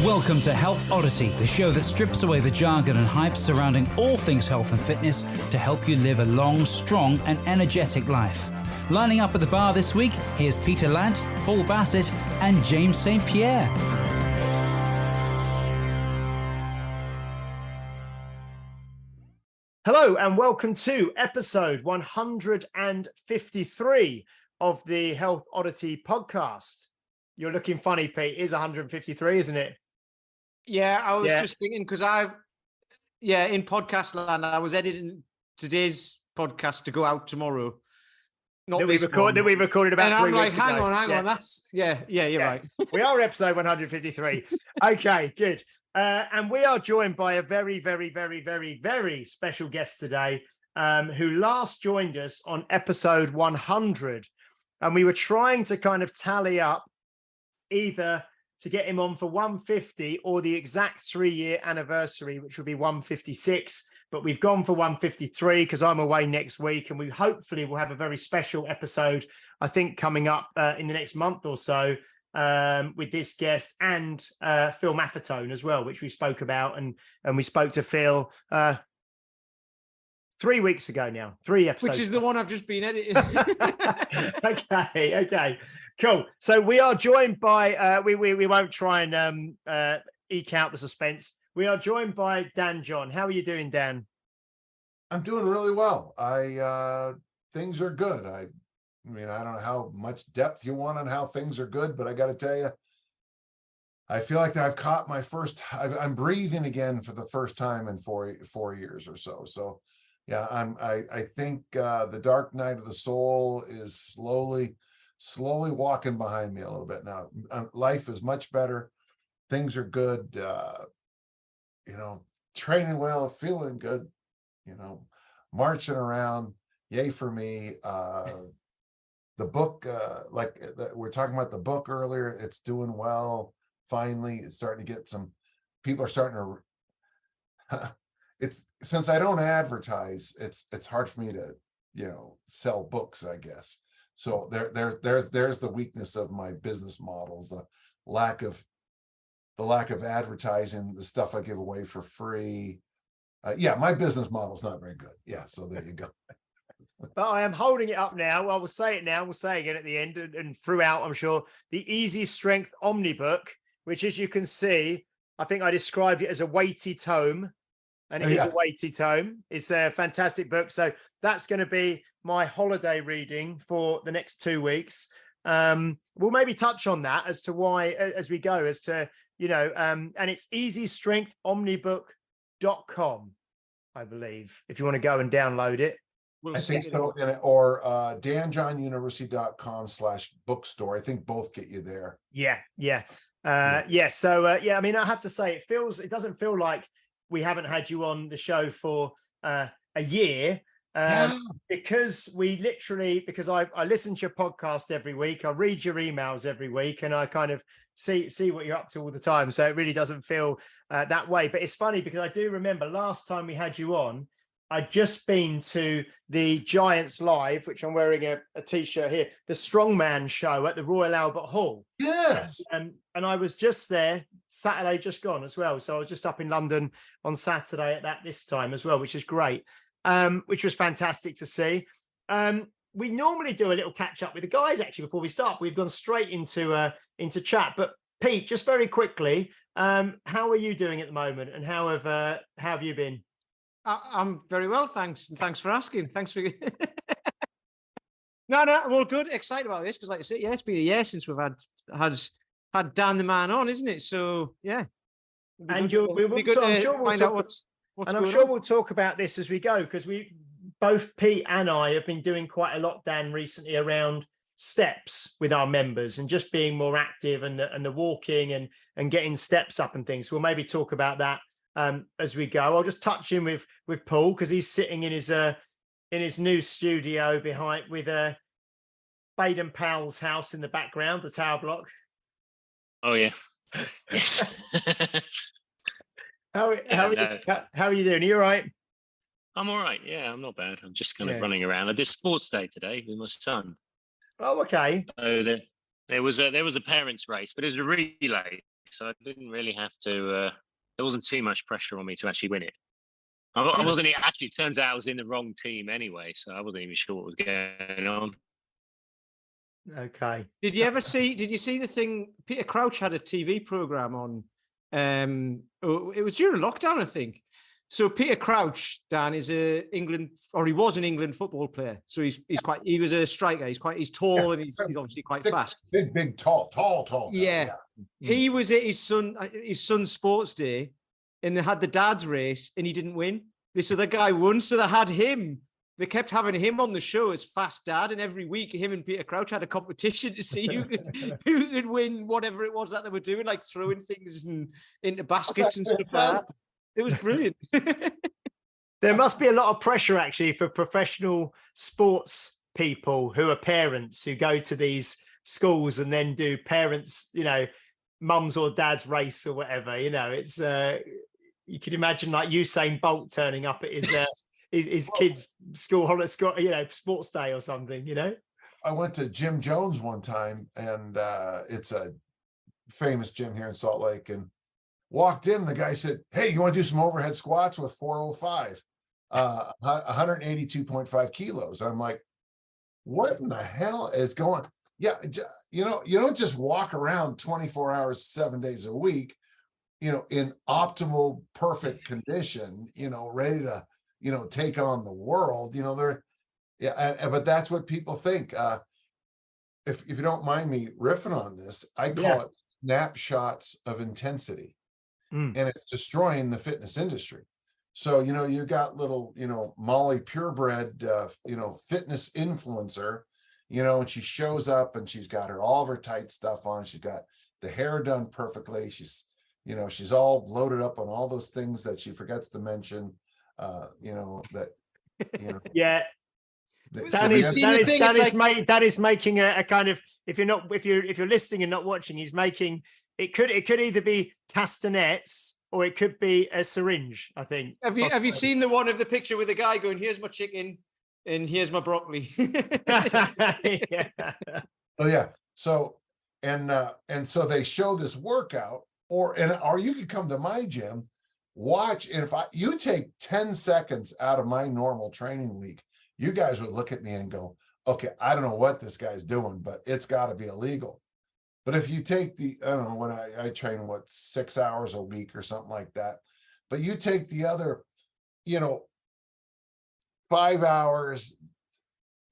Welcome to Health Oddity, the show that strips away the jargon and hype surrounding all things health and fitness to help you live a long, strong and energetic life. Lining up at the bar this week, here's Peter Ladd, Paul Bassett and James St. Pierre. Hello and welcome to episode 153 of the Health Oddity podcast. You're looking funny, Pete. It is 153, isn't it? Yeah, I was just thinking because in podcast land, I was editing today's podcast to go out tomorrow. Not that we recorded about 3 weeks ago. hang on. That's you're right. We are episode 153. Okay, good. And we are joined by a very, very, very, very, very special guest today, who last joined us on episode 100. And we were trying to kind of tally up either to get him on for 150 or the exact 3-year anniversary, which would be 156. But we've gone for 153 because I'm away next week, and we hopefully will have a very special episode, I think, coming up in the next month or so with this guest and Phil Maffetone as well, which we spoke about. And we spoke to Phil 3 weeks ago now, 3 episodes. Which is the one I've just been editing. Okay, cool. So we are joined by, we won't try and eke out the suspense. We are joined by Dan John. How are you doing, Dan? I'm doing really well. Things are good. I mean, I don't know how much depth you want on how things are good, but I got to tell you, I feel like I've caught my first, I'm breathing again for the first time in four years or so. So yeah, I think the dark night of the soul is slowly walking behind me a little bit now. Life is much better. Things are good. Training well, feeling good, marching around. Yay for me. The book, we're talking about the book earlier, it's doing well. Finally, it's starting to get people are starting to, since I don't advertise, it's hard for me to, sell books, I guess. So there's the weakness of my business models, the lack of advertising, the stuff I give away for free. My business model is not very good. Yeah, so there you go. But I am holding it up now. I will say it now. We'll say it again at the end and throughout, I'm sure. The Easy Strength Omnibook, which, as you can see, I think I described it as a weighty tome. And it is a weighty tome. It's a fantastic book. So that's going to be my holiday reading for the next 2 weeks. We'll maybe touch on that as to why, as we go, as to, and it's easystrengthomnibook.com, I believe, if you want to go and download it. I think so, or danjohnuniversity.com/bookstore. I think both get you there. Yeah. So, I mean, I have to say, it doesn't feel like we haven't had you on the show for a year. Because I listen to your podcast every week, I read your emails every week, and I kind of see what you're up to all the time. So it really doesn't feel that way. But it's funny because I do remember last time we had you on, I'd just been to the Giants Live, which I'm wearing a t-shirt here, the Strongman show at the Royal Albert Hall. Yes. And I was just there Saturday, just gone as well. So I was just up in London on Saturday at this time as well, which is great. Which was fantastic to see. We normally do a little catch up with the guys actually before we start. We've gone straight into chat. But Pete, just very quickly, how are you doing at the moment, and how have you been? I'm very well, thanks. And thanks for asking. Thanks for. No, I'm all good. Excited about this because, like I said, it's been a year since we've had Dan the man on, isn't it? So yeah. And we'll talk about this as we go, because both Pete and I have been doing quite a lot, Dan, recently around steps with our members and just being more active and the walking and getting steps up and things. So we'll maybe talk about that as we go. I'll just touch in with Paul because he's sitting in his new studio behind with Baden Powell's house in the background, the tower block. Oh yeah. Yes. How are you doing? Are you all right? I'm all right. Yeah, I'm not bad. I'm just kind of running around. I did sports day today with my son. Oh, okay. So there was a parents' race, but it was a relay. so I didn't really have to. There wasn't too much pressure on me to actually win it. I wasn't. Actually, it turns out I was in the wrong team anyway, so I wasn't even sure what was going on. Okay. Did you see the thing? Peter Crouch had a TV program on. It was during lockdown, I think. So Peter Crouch, Dan, is he was an England football player. So he was a striker. He's tall and he's obviously quite fast. Big, tall. Yeah. He was at his son's sports day, and they had the dad's race, and he didn't win. So the guy won. So they had him. They kept having him on the show as fast dad, and every week him and Peter Crouch had a competition to see who could win whatever it was that they were doing, like throwing things into baskets and stuff like that. It was brilliant. There must be a lot of pressure actually for professional sports people who are parents who go to these schools and then do parents, mums or dad's race or whatever. It's you can imagine like Usain Bolt turning up at his kids' school sports day or something. I went to Jim Jones one time, and it's a famous gym here in Salt Lake, and walked in. The guy said, "Hey, you want to do some overhead squats with 405, 182.5 kilos?" I'm like, "What in the hell is going?" Yeah, you don't just walk around 24 hours, 7 days a week, in optimal, perfect condition, ready to, take on the world. But that's what people think. If you don't mind me riffing on this, I call it snapshots of intensity. And it's destroying the fitness industry. So, you got little, Molly purebred, fitness influencer, and she shows up and she's got all of her tight stuff on. She's got the hair done perfectly. She's all loaded up on all those things that she forgets to mention, Yeah. That is making a kind of, if you're listening and not watching, he's making, it could either be castanets or it could be a syringe, I think. Have you seen the one of the picture with the guy going, "Here's my chicken and here's my broccoli"? Yeah. Oh yeah. So and so they show this workout, or you could come to my gym, watch, and if you take 10 seconds out of my normal training week, you guys would look at me and go, "Okay, I don't know what this guy's doing, but it's got to be illegal." But if you take I don't know, when I train, 6 hours a week or something like that, but you take the other, 5 hours,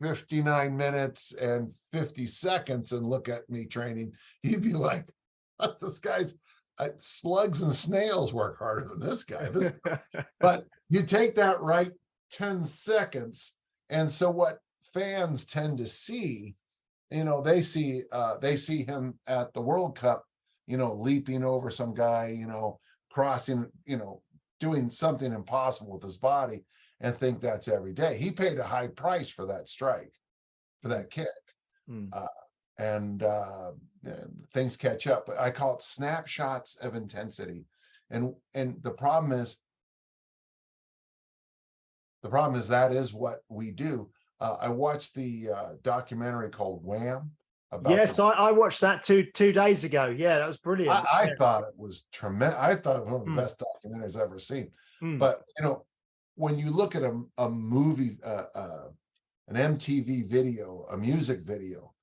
59 minutes and 50 seconds and look at me training, you'd be like, "This guy's slugs and snails work harder than this guy." But you take that right 10 seconds. And so what fans tend to see, they see him at the World Cup, leaping over some guy, crossing, doing something impossible with his body, and think that's every day. He paid a high price for that strike, for that kick. And things catch up. But I call it snapshots of intensity. And the problem is that is what we do. I watched the documentary called Wham. I watched that two days ago. Yeah, that was brilliant. I thought it was tremendous. I thought it was one of the best documentaries I've ever seen. But when you look at a movie, an MTV video, a music video,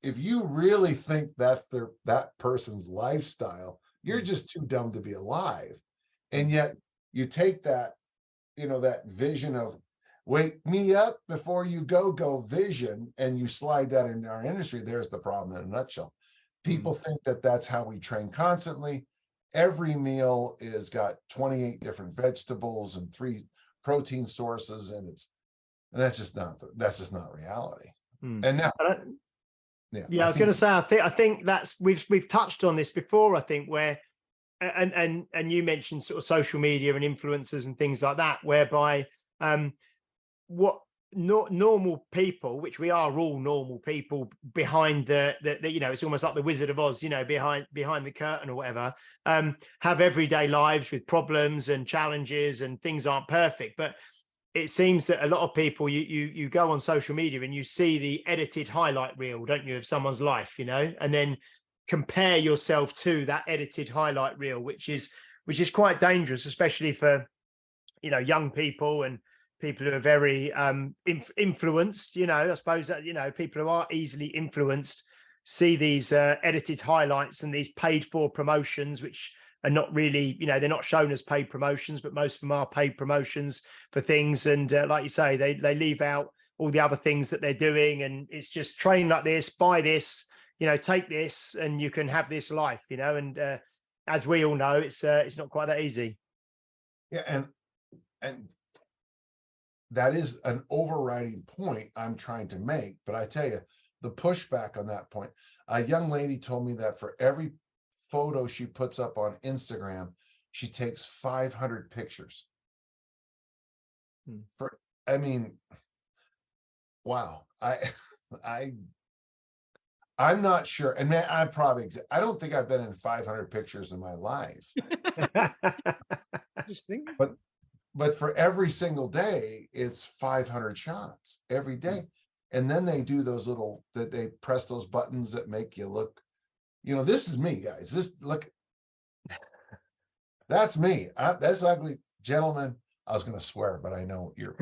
if you really think that's that person's lifestyle, you're just too dumb to be alive. And yet you take that, that vision of wake me up before you go vision, and you slide that into our industry. There's the problem in a nutshell. People think that that's how we train constantly. Every meal is got 28 different vegetables and 3 protein sources, and that's just not reality. And now, I was going to say, I think that's we've touched on this before. I think where, and you mentioned sort of social media and influencers and things like that, whereby what normal people, which we are all normal people behind the it's almost like the Wizard of Oz, behind the curtain or whatever, have everyday lives with problems and challenges, and things aren't perfect. But it seems that a lot of people, you go on social media and you see the edited highlight reel, don't you, of someone's life, and then compare yourself to that edited highlight reel, which is quite dangerous, especially for, you know, young people and people who are very influenced. You know, I suppose that, you know, people who are easily influenced see these edited highlights and these paid for promotions, which are not really, you know, they're not shown as paid promotions, but most of them are paid promotions for things. And like you say, they leave out all the other things that they're doing, and it's just train like this, buy this, you know, take this, and you can have this life, you know. And as we all know, it's not quite that easy. Yeah, and that is an overriding point I'm trying to make. But I tell you, the pushback on that point, a young lady told me that for every photo she puts up on Instagram, she takes 500 pictures. I mean, wow. I'm not sure. And man, I don't think I've been in 500 pictures in my life. Just think. But for every single day, it's 500 shots every day. And then they do those little, that they press those buttons that make you look, you know, this is me, guys. This, look, that's me. That's ugly. Gentlemen, I was going to swear, but I know you're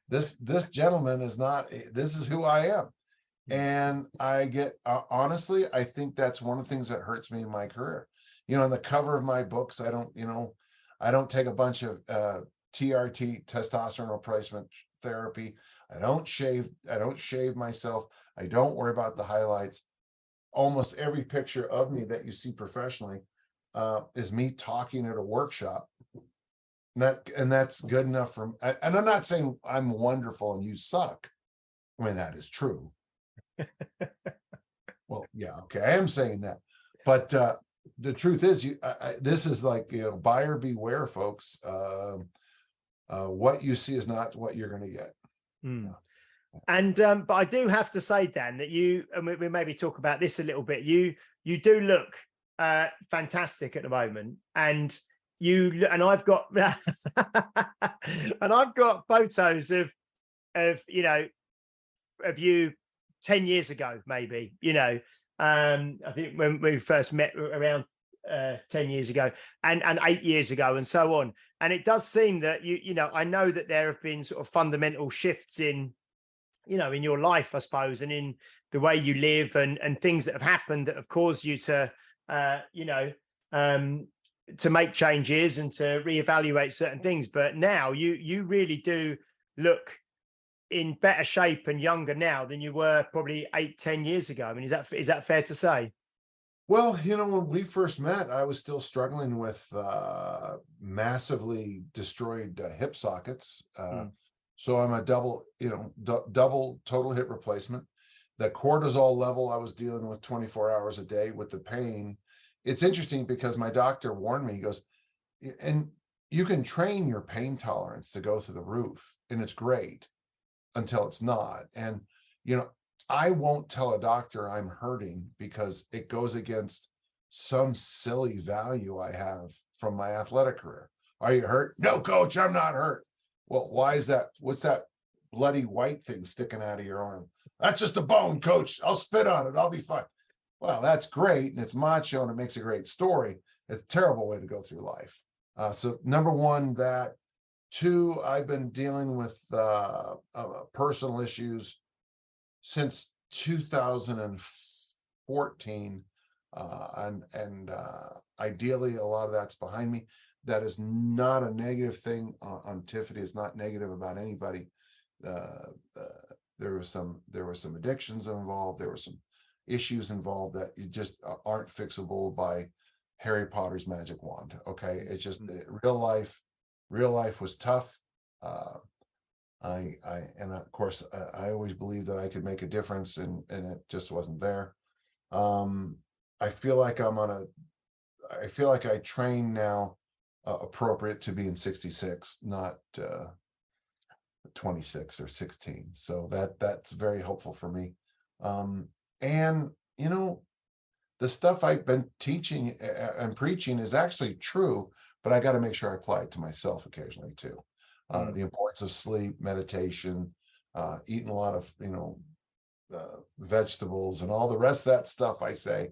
this gentleman is not, this is who I am. And I get, honestly, I think that's one of the things that hurts me in my career. You know, on the cover of my books, I don't take a bunch of TRT, testosterone replacement therapy. I don't shave myself. I don't worry about the highlights. Almost every picture of me that you see professionally is me talking at a workshop. And that's good enough for, and I'm not saying I'm wonderful and you suck. I mean, that is true. Well, yeah, okay, I am saying that. But the truth is, this is like, you know, buyer beware, folks. What you see is not what you're going to get. Yeah. And but I do have to say, Dan, that you, and we maybe talk about this a little bit, you do look fantastic at the moment, and I've got and I've got photos of you know, of you 10 years ago, maybe, you know. I think when we first met around 10 years ago and 8 years ago and so on. And it does seem that you know, I know that there have been sort of fundamental shifts in, you know, in your life, I suppose, and in the way you live, and things that have happened that have caused you to you know, to make changes and to reevaluate certain things. But now you really do look in better shape and younger now than you were probably 8-10 years ago. I mean, is that fair to say? Well, you know, when we first met, I was still struggling with massively destroyed hip sockets. So I'm a double total hip replacement. The cortisol level I was dealing with 24 hours a day with the pain. It's interesting because my doctor warned me, he goes, and you can train your pain tolerance to go through the roof, and it's great until it's not. And, you know, I won't tell a doctor I'm hurting because it goes against some silly value I have from my athletic career. Are you hurt? No, coach, I'm not hurt. Well, why is that? What's that bloody white thing sticking out of your arm? That's just a bone, coach. I'll spit on it. I'll be fine. Well, that's great. And it's macho and it makes a great story. It's a terrible way to go through life. So number one, that. Two, I've been dealing with personal issues since 2014. And ideally, a lot of that's behind me. That is not a negative thing on Tiffany. It's not negative about anybody. There were some addictions involved. There were some issues involved that you just aren't fixable by Harry Potter's magic wand. Okay, it's just real life. Real life was tough. And of course, I always believed that I could make a difference, and it just wasn't there. I feel like I feel like I train now appropriate to be in 66, not 26 or 16. So that's very helpful for me. And you know, the stuff I've been teaching and preaching is actually true, but I got to make sure I apply it to myself occasionally too. The importance of sleep, meditation, eating a lot of, you know, vegetables and all the rest of that stuff I say,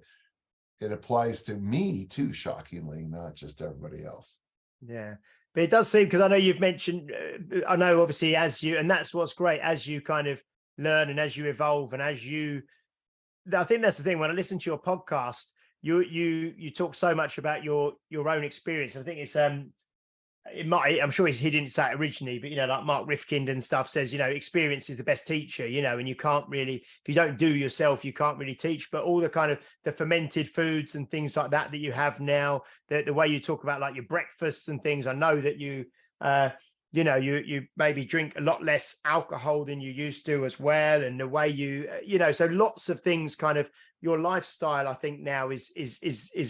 it applies to me too, shockingly, not just everybody else. Yeah. But it does seem, because I know you've mentioned, I know obviously as you, and that's what's great, as you kind of learn and as you evolve and as you, I think that's the thing, when I listen to your podcast, you talk so much about your own experience. I think it's it might, I'm sure he didn't say it originally, but like Mark Rifkind and stuff says, experience is the best teacher, and you can't really, if you don't do yourself, you can't really teach. But all the kind of the fermented foods and things like that you have now, the way you talk about like your breakfasts and things, I know that you you maybe drink a lot less alcohol than you used to as well, and the way you so lots of things, kind of your lifestyle, I think now is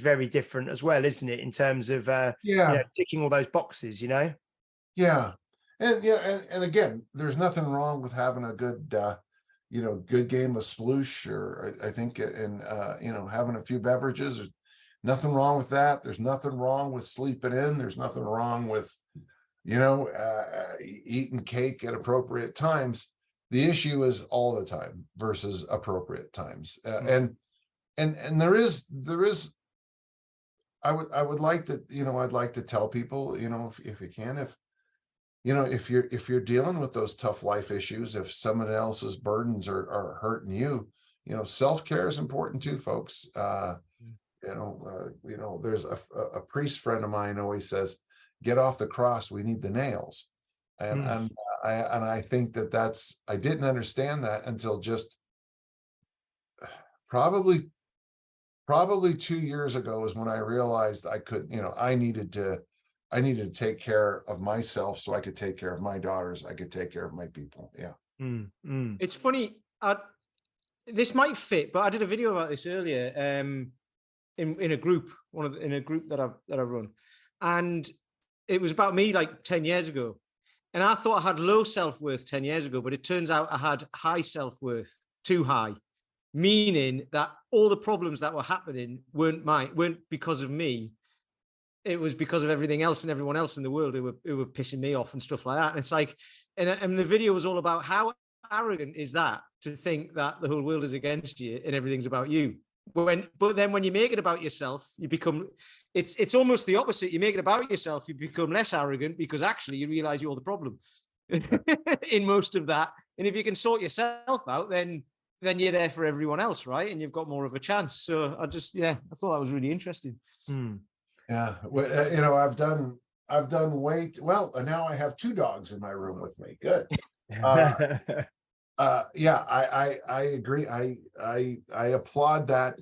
very different as well, isn't it, in terms of ticking all those boxes. And and again, there's nothing wrong with having a good good game of sploosh, or I think, and having a few beverages. There's nothing wrong with that. There's nothing wrong with sleeping in. There's nothing wrong with eating cake at appropriate times. The issue is all the time versus appropriate times. And there is, I would like to, I'd like to tell people, if you can, if you're dealing with those tough life issues, if someone else's burdens are hurting you, self-care is important too, folks. There's a priest friend of mine always says, get off the cross, we need the nails. And I think that's, I didn't understand that until just probably 2 years ago is when I realized I couldn't, I needed to take care of myself so I could take care of my daughters, I could take care of my people. It's funny, this might fit, but I did a video about this earlier in a group, in a group that I run, and it was about me like 10 years ago. And I thought I had low self-worth 10 years ago, but it turns out I had high self-worth, too high, meaning that all the problems that were happening weren't because of me. It was because of everything else and everyone else in the world who were pissing me off and stuff like that. And it's like, and the video was all about how arrogant is that, to think that the whole world is against you and everything's about you. But then when you make it about yourself, you become, it's almost the opposite. You make it about yourself, you become less arrogant, because actually you realize you're the problem in most of that. And if you can sort yourself out, then you're there for everyone else, right? And you've got more of a chance. So I thought that was really interesting. Yeah, well, I've done way well, and now I have 2 dogs in my room with me. Good. I agree. I applaud that.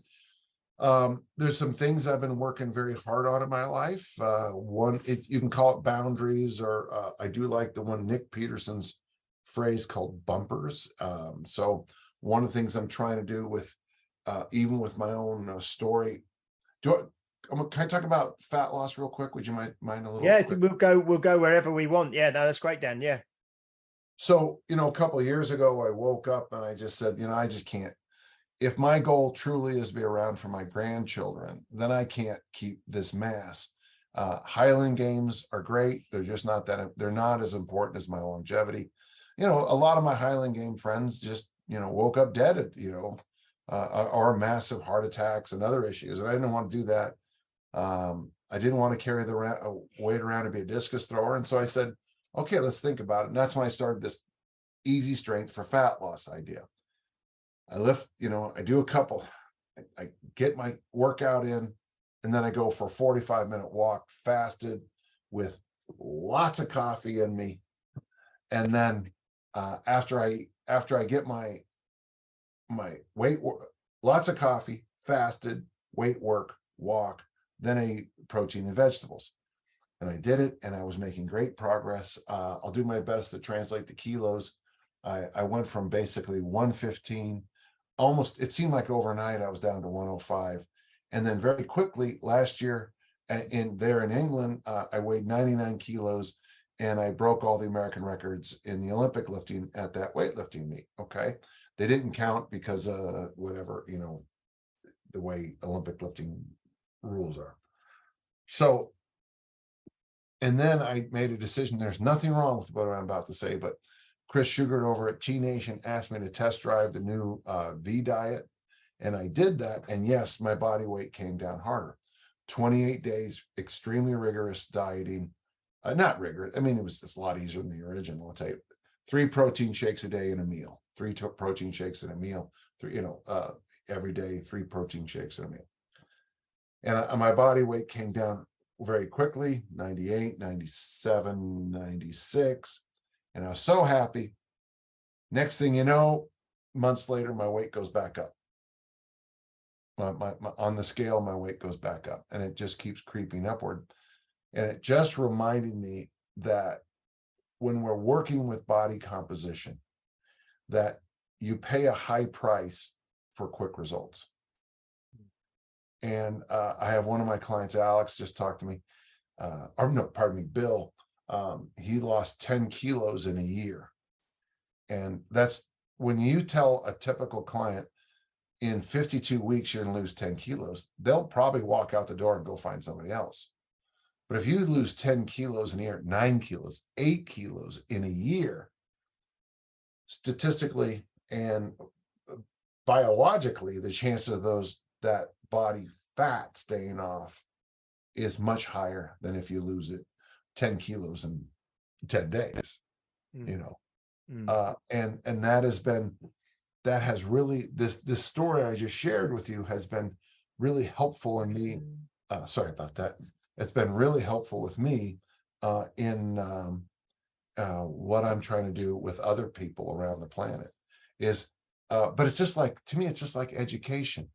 There's some things I've been working very hard on in my life. One, you can call it boundaries, or I do like the one Nick Peterson's phrase called bumpers. So one of the things I'm trying to do with, even with my own story, can I talk about fat loss real quick? Would you mind a little? Yeah, quick? we'll go wherever we want. Yeah, no, that's great, Dan. Yeah. So, a couple of years ago, I woke up and I just said, I just can't. If my goal truly is to be around for my grandchildren, then I can't keep this mass. Highland games are great. They're just they're not as important as my longevity. A lot of my Highland game friends just, woke up dead or massive heart attacks and other issues. And I didn't want to do that. I didn't want to carry the weight around to be a discus thrower. And so I said, okay, let's think about it. And that's when I started this easy strength for fat loss idea. I lift, I do a couple, I get my workout in, and then I go for a 45-minute walk, fasted, with lots of coffee in me. And then after I get my weight, lots of coffee, fasted, weight work, walk, then I eat protein and vegetables. And I did it, and I was making great progress. I'll do my best to translate the kilos. I went from basically 115, almost, it seemed like overnight I was down to 105. And then very quickly last year in England, I weighed 99 kilos, and I broke all the American records in the Olympic lifting at that weightlifting meet. Okay. They didn't count because whatever, the way Olympic lifting rules are. So, and then I made a decision. There's nothing wrong with what I'm about to say, but Chris Sugart over at T Nation asked me to test drive the new V diet. And I did that. And yes, my body weight came down harder. 28 days, extremely rigorous dieting. Not rigorous. I mean, it was just a lot easier than the original. I'll tell you, 3 protein shakes a day in a meal, 3 protein shakes in a meal, 3, every day, 3 protein shakes in a meal. And my body weight came down very quickly, 98, 97, 96. And I was so happy. Next thing you know, months later, my weight goes back up. On the scale, my weight goes back up, and it just keeps creeping upward. And it just reminded me that when we're working with body composition, that you pay a high price for quick results. And I have one of my clients, Alex, just talked to me, Bill. He lost 10 kilos in a year. And that's when you tell a typical client, in 52 weeks, you're going to lose 10 kilos, they'll probably walk out the door and go find somebody else. But if you lose 10 kilos in a year, 9 kilos, 8 kilos in a year, statistically and biologically, the chances of that body fat staying off is much higher than if you lose it 10 kilos in 10 days, and that has really, this story I just shared with you has been really helpful in me. Sorry about that. It's been really helpful with me in what I'm trying to do with other people around the planet is, but it's just like, to me, it's just like education.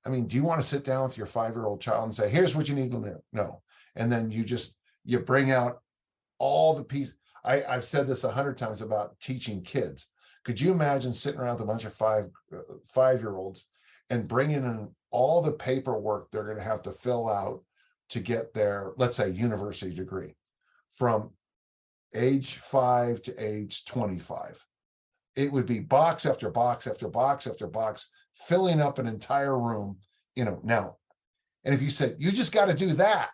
I mean, do you want to sit down with your 5-year-old child and say, here's what you need to learn? No. And then you bring out all the pieces. I've said this 100 times about teaching kids. Could you imagine sitting around with a bunch of 5-year-olds and bringing in all the paperwork they're going to have to fill out to get their, let's say, university degree from age 5 to age 25? It would be box after box after box after box, filling up an entire room, now. And if you said, you just got to do that,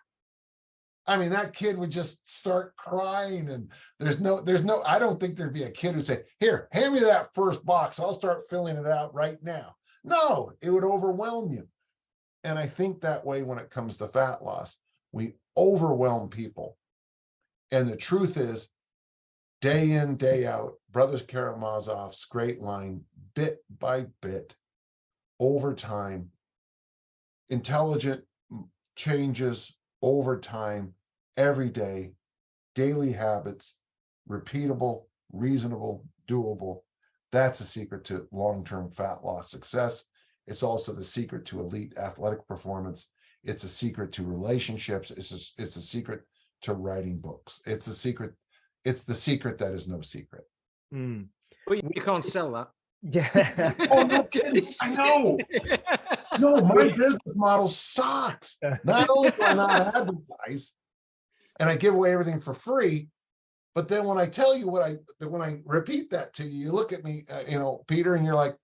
I mean, that kid would just start crying, and there's no, I don't think there'd be a kid who'd say, here, hand me that first box. I'll start filling it out right now. No, it would overwhelm you. And I think that way when it comes to fat loss, we overwhelm people. And the truth is, day in, day out, Brothers Karamazov's great line, bit by bit, over time, intelligent changes over time, every day, daily habits, repeatable, reasonable, doable. That's the secret to long-term fat loss success. It's also the secret to elite athletic performance. It's a secret to relationships. It's a secret to writing books. It's the secret that is no secret. But you can't sell that. Yeah. Oh, no kidding. I know. No, my business model sucks. Not only do I not advertise and I give away everything for free, but then when I tell you when I repeat that to you, you look at me, Peter, and you're like,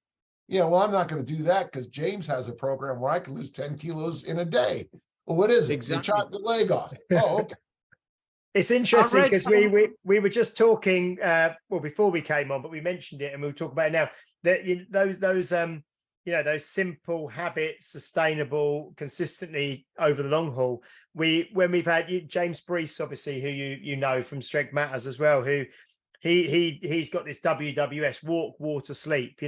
yeah, well, I'm not going to do that because James has a program where I can lose 10 kilos in a day. Well, what is it? Exactly. You chop your leg off. Oh, okay. It's interesting because we were just talking before we came on, but we mentioned it and we'll talk about it now. That those simple habits, sustainable, consistently over the long haul. When we've had James Brees, obviously, who you know from Strength Matters as well, who he's got this WWS, walk, water, sleep,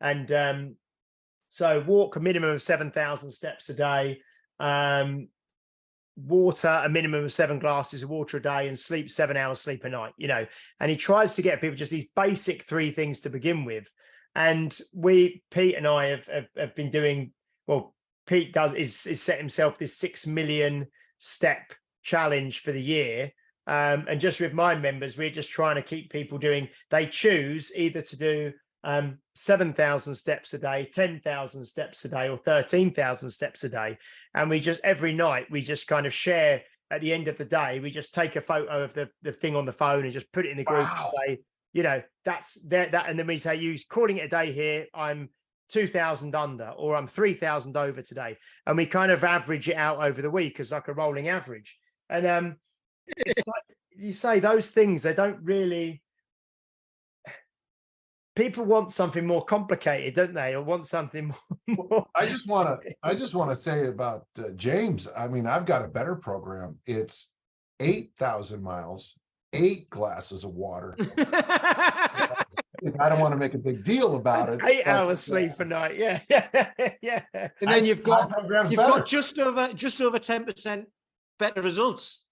and so walk a minimum of 7,000 steps a day. Water a minimum of 7 glasses of water a day, and sleep 7 hours sleep a night, and he tries to get people just these basic 3 things to begin with. And Pete and I have been doing, well, Pete is set himself this 6 million step challenge for the year. And just with my members, we're just trying to keep people they choose either to do 7,000 steps a day, 10,000 steps a day, or 13,000 steps a day. And we just, every night, we just kind of share at the end of the day, we just take a photo of the thing on the phone and just put it in the group. Wow. And say, that's that. And then we say, you calling it a day here, I'm 2,000 under, or I'm 3,000 over today. And we kind of average it out over the week as like a rolling average. And it's like you say, those things, they don't really, people want something more complicated, don't they? Or want something more. I just want to say about James. I mean, I've got a better program. It's 8,000 miles, 8 glasses of water. I don't want to make a big deal about it. 8 hours sleep a night. Yeah. Yeah. And then you've got better. just over 10% better results.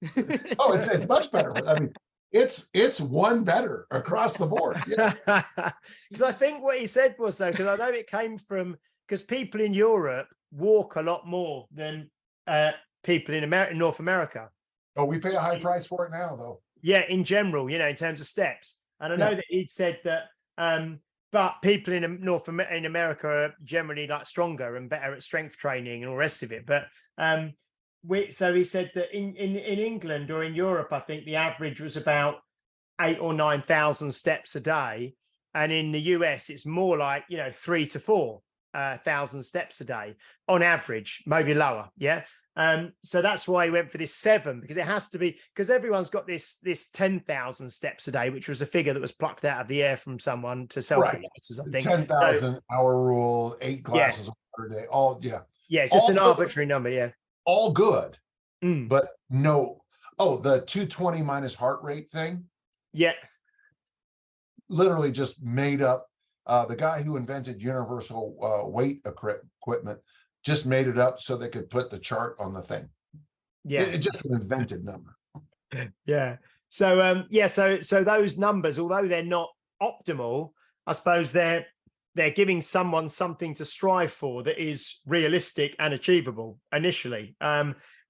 Oh, it's much better. I mean, it's one better across the board. Yeah. Because I think what he said was, though, because I know it came from, because people in Europe walk a lot more than people in North America. Oh, we pay a high price for it now, though. Yeah, in general, in terms of steps. And I know that he'd said that, but people in America are generally like stronger and better at strength training and all the rest of it. But so he said that in England or in Europe, I think the average was about 8,000 or 9,000 steps a day, and in the US it's more like 3,000 to 4,000 steps a day on average, maybe lower. Yeah. So that's why he went for this 7, because it has to be, because everyone's got this 10,000 steps a day, which was a figure that was plucked out of the air from someone to self-hypnosis, I think. 10,000 hour rule, 8 glasses of water a day. Yeah, it's just an arbitrary number. Yeah. All good. But no. Oh, the 220 minus heart rate thing. Yeah. Literally just made up. The guy who invented universal weight equipment just made it up so they could put the chart on the thing. Yeah, it's just an invented number. Yeah. So so those numbers, although they're not optimal, I suppose they're giving someone something to strive for that is realistic and achievable initially,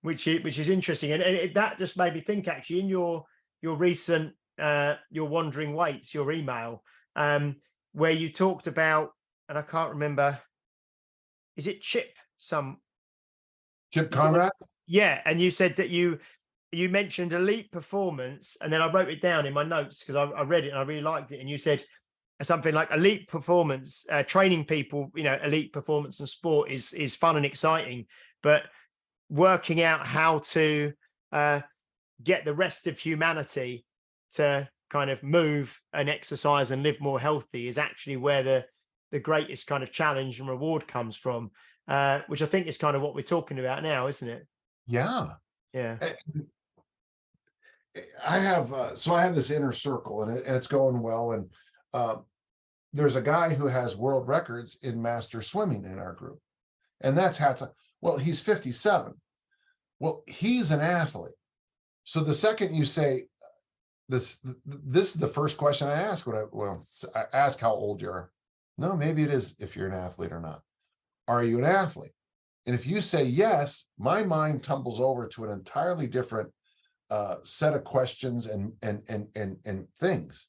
which is interesting. And that just made me think, actually, in your recent your Wandering Weights, your email, where you talked about, and I can't remember, is it Chip Conrad? Yeah. And you said that you mentioned elite performance, and then I wrote it down in my notes because I read it and I really liked it. And you said something like elite performance, training people, elite performance and sport is fun and exciting, but working out how to get the rest of humanity to kind of move and exercise and live more healthy is actually where the greatest kind of challenge and reward comes from, which I think is kind of what we're talking about now, isn't it? Yeah. Yeah. I have this inner circle, and it's going well. And there's a guy who has world records in master swimming in our group, and that's well, he's 57. Well, he's an athlete. So the second you say this is the first question I ask when I ask how old you are. No, maybe it is if you're an athlete or not. Are you an athlete? And if you say yes, my mind tumbles over to an entirely different set of questions and things.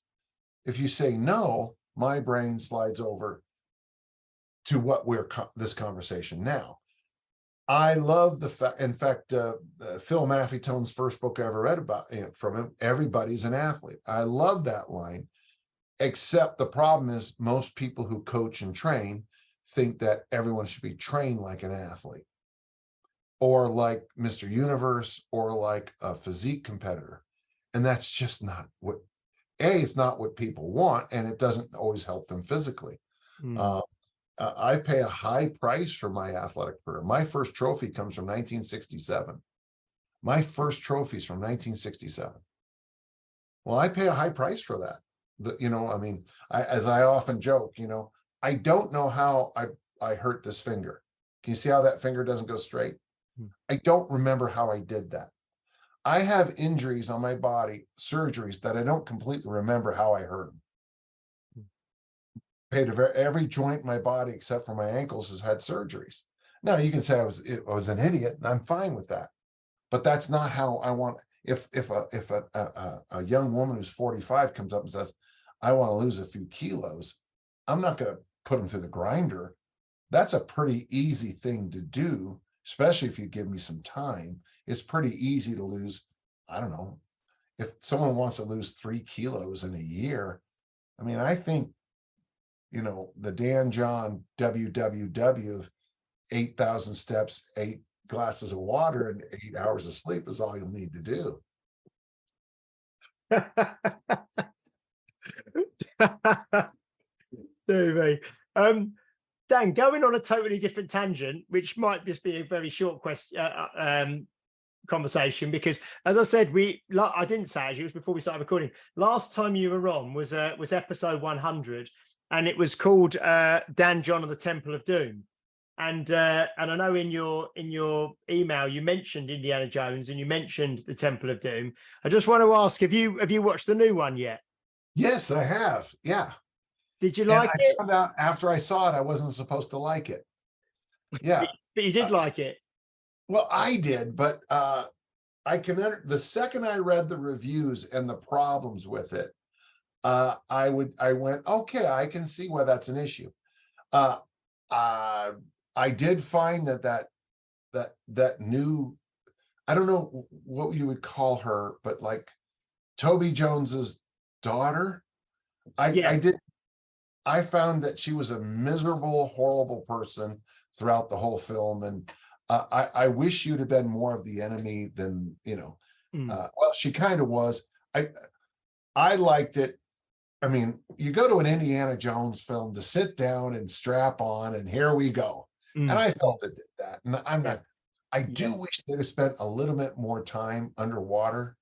If you say no, my brain slides over to what this conversation now. I love the fact. In fact, Phil Maffetone's first book I ever read about from him, "Everybody's an athlete." I love that line. Except the problem is most people who coach and train think that everyone should be trained like an athlete, or like Mr. Universe, or like a physique competitor. And that's just not it's not what people want, and it doesn't always help them physically. I pay a high price for my athletic career. My first trophy comes from 1967. My first trophy is from 1967. Well, I pay a high price for that. I mean, as I often joke, I don't know how I hurt this finger. Can you see how that finger doesn't go straight? I don't remember how I did that. I have injuries on my body, surgeries, that I don't completely remember how I hurt them. Every joint in my body except for my ankles has had surgeries. Now you can say I was an idiot, and I'm fine with that, but that's not how I want. If a young woman who's 45 comes up and says, "I want to lose a few kilos," I'm not going to put them through the grinder. That's a pretty easy thing to do, especially if you give me some time. It's pretty easy to lose. I don't know, if someone wants to lose 3 kilos in a year. I mean, I think, the Dan John WWW, 8,000 steps, 8 glasses of water, and 8 hours of sleep is all you'll need to do. Dear me. Dan, going on a totally different tangent, which might just be a very short conversation, because as I said, I didn't say it was before we started recording. Last time you were on was episode 100, and it was called Dan John and the Temple of Doom. And I know in your email you mentioned Indiana Jones and you mentioned the Temple of Doom. I just want to ask, have you watched the new one yet? Yes, I have. Yeah. Did you like it? I found out after I saw it, I wasn't supposed to like it. Yeah. But you did like it. Well, I did, but the second I read the reviews and the problems with it, I went, okay, I can see why that's an issue. I did find that new, I don't know what you would call her, but like Toby Jones's daughter. I found that she was a miserable, horrible person throughout the whole film, and I wish you'd have been more of the enemy than, well, she kind of was. I liked it. I mean, you go to an Indiana Jones film to sit down and strap on, and here we go. And I felt it did that. And I do wish they'd have spent a little bit more time underwater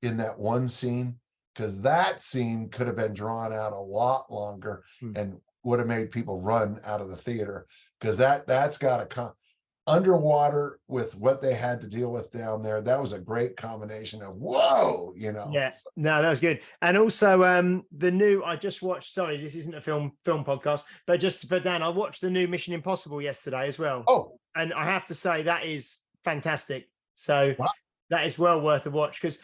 in that one scene, because that scene could have been drawn out a lot longer and would have made people run out of the theater, because that's got to come underwater with what they had to deal with down there. That was a great combination of whoa, Yeah, no, that was good. And also the new, I just watched, sorry, this isn't a film podcast, but just for Dan, I watched the new Mission Impossible yesterday as well. Oh, and I have to say that is fantastic. So wow. That is well worth a watch, because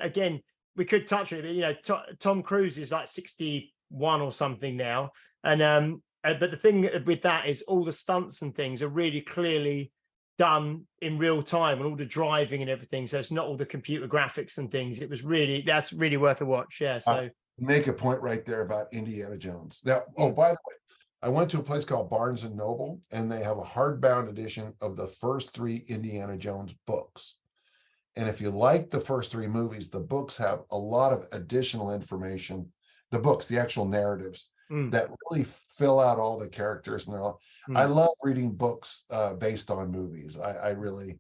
again, we could touch on it, but Tom Cruise is like 61 or something now, and but the thing with that is all the stunts and things are really clearly done in real time, and all the driving and everything. So it's not all the computer graphics and things. That's really worth a watch. Yeah. So make a point right there about Indiana Jones. Now, by the way, I went to a place called Barnes and Noble, and they have a hardbound edition of the first 3 Indiana Jones books. And if you like the first 3 movies, the books have a lot of additional information. The books, the actual narratives, that really fill out all the characters. And I love reading books based on movies. I really,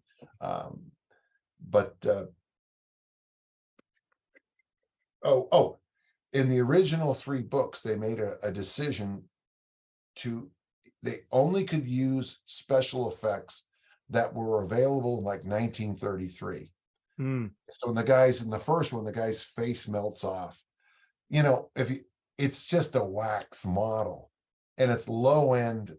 in the original 3 books, they made a decision they only could use special effects that were available in like 1933. So when in the first one, the guy's face melts off, it's just a wax model and it's low end.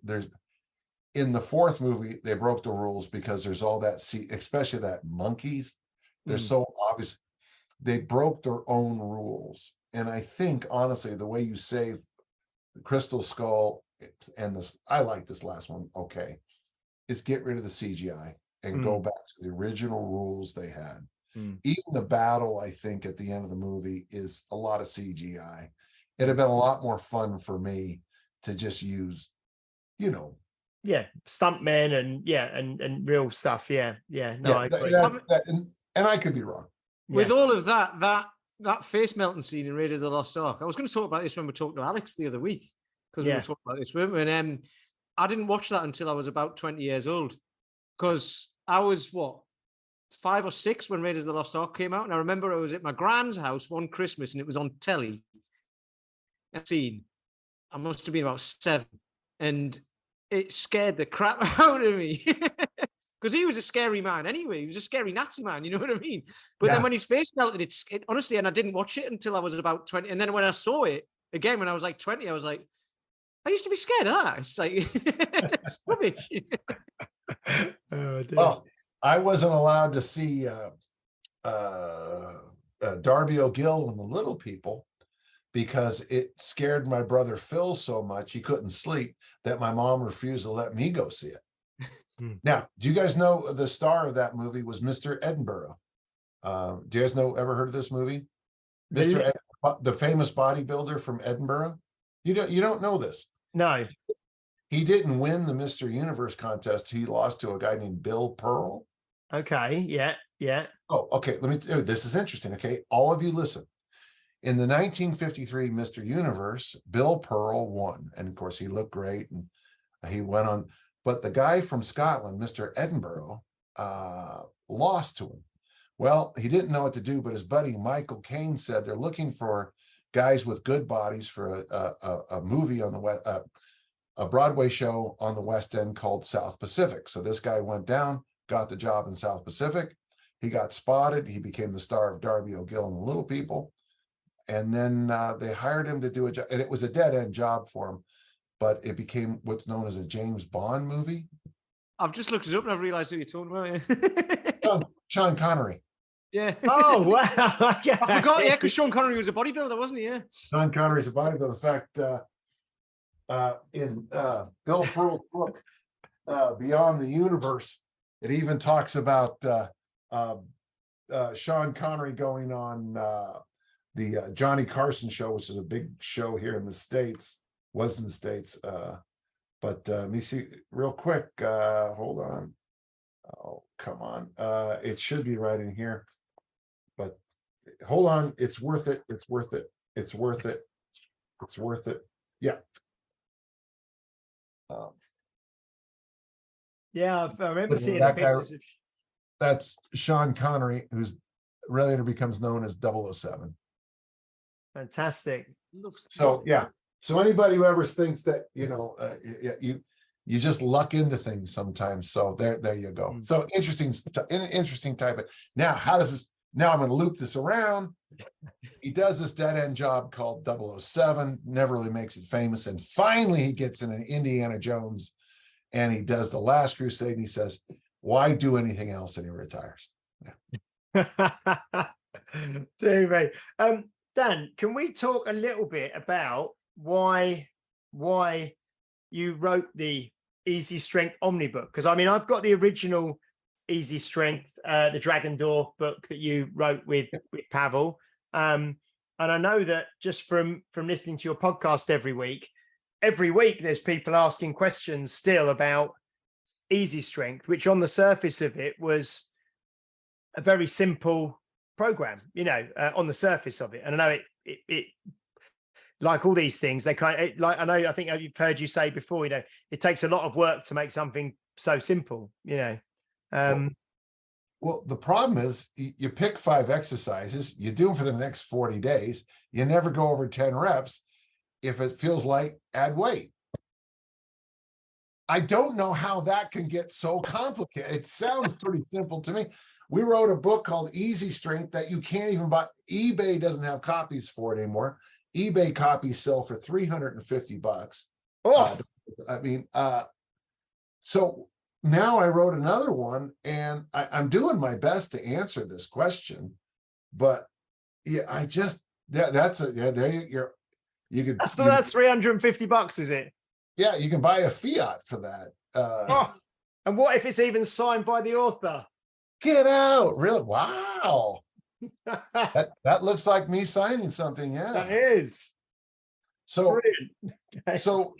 In the 4th movie, they broke the rules because there's all that especially that monkeys. They're so obvious. They broke their own rules. And I think honestly, the way you save the Crystal Skull and I like this last one, okay, is get rid of the CGI and go back to the original rules they had. Even the battle, I think, at the end of the movie is a lot of CGI. It'd have been a lot more fun for me to just use, stuntmen and real stuff. I agree. And I could be wrong. With all of that face melting scene in Raiders of the Lost Ark, I was going to talk about this when we talked to Alex the other week, because we were talking about this, weren't we? And I didn't watch that until I was about 20 years old, because I was 5 or 6 when Raiders of the Lost Ark came out, and I remember I was at my grand's house one Christmas and it was on telly. Scene, I must have been about 7, and it scared the crap out of me, because he was a scary man anyway. He was a scary Nazi man, you know what I mean? But then when his face melted, it honestly, and I didn't watch it until I was about 20, and then when I saw it again when I was like 20, I was like, I used to be scared of that. It's like it's rubbish. Well, I wasn't allowed to see Darby O'Gill and the Little People, because it scared my brother Phil so much he couldn't sleep that my mom refused to let me go see it. Now, do you guys know the star of that movie was Mr. Edinburgh? Do you guys ever heard of this movie? The famous bodybuilder from Edinburgh? You don't know this? No. He didn't win the Mr. Universe contest. He lost to a guy named Bill Pearl. Okay. Yeah. Oh, okay. This is interesting. Okay. All of you listen. In the 1953 Mr. Universe, Bill Pearl won. And of course, he looked great and he went on. But the guy from Scotland, Mr. Edinburgh, lost to him. Well, he didn't know what to do, but his buddy Michael Caine said they're looking for guys with good bodies for a movie on the a Broadway show on the West End called South Pacific. So this guy went down, got the job in South Pacific. He got spotted. He became the star of Darby O'Gill and the Little People. And then they hired him to do a job, and it was a dead-end job for him, but it became what's known as a James Bond movie. I've just looked it up and I've realised who you're talking about. Sean Connery. Yeah. Oh, wow. I forgot, yeah, because Sean Connery was a bodybuilder, wasn't he? Yeah. Sean Connery's a bodybuilder. In fact, in Bill Pearl's book, Beyond the Universe, it even talks about Sean Connery going on the Johnny Carson show, which is a big show here in the States, was in the States. But let me see real quick. Hold on. Oh, come on. It should be right in here. But hold on. It's worth it. It's worth it. It's worth it. It's worth it. Yeah. Yeah, I remember seeing that the guy, pictures. that's Sean Connery, who's later becomes known as 007. Fantastic. So yeah. So anybody who ever thinks that, you just luck into things sometimes. So there you go. So interesting type of. Now, how does this? Now I'm going to loop this around. He does this dead end job called 007. Never really makes it famous, and finally he gets in an Indiana Jones, and he does The Last Crusade. And he says, "Why do anything else?" And he retires. Yeah. Anyway, Dan, can we talk a little bit about why you wrote the Easy Strength Omnibook? Because I mean, I've got the original Easy Strength, the Dragon Door book that you wrote with Pavel, and I know that just from listening to your podcast every week there's people asking questions still about Easy Strength, which on the surface of it was a very simple program, on the surface of it. And I know it like all these things, they I think I've heard you say before, it takes a lot of work to make something so simple, Well, the problem is you pick 5 exercises, you do them for the next 40 days, you never go over 10 reps. If it feels light, add weight. I don't know how that can get so complicated. It sounds pretty simple to me. We wrote a book called Easy Strength that you can't even buy. eBay doesn't have copies for it anymore. eBay copies sell for $350. Oh, So now I wrote another one, and I'm doing my best to answer this question, but yeah, that's $350, is it? Yeah, you can buy a Fiat for that. And what if it's even signed by the author? Get out! Really? Wow. that looks like me signing something. Yeah, That is. So, Okay. so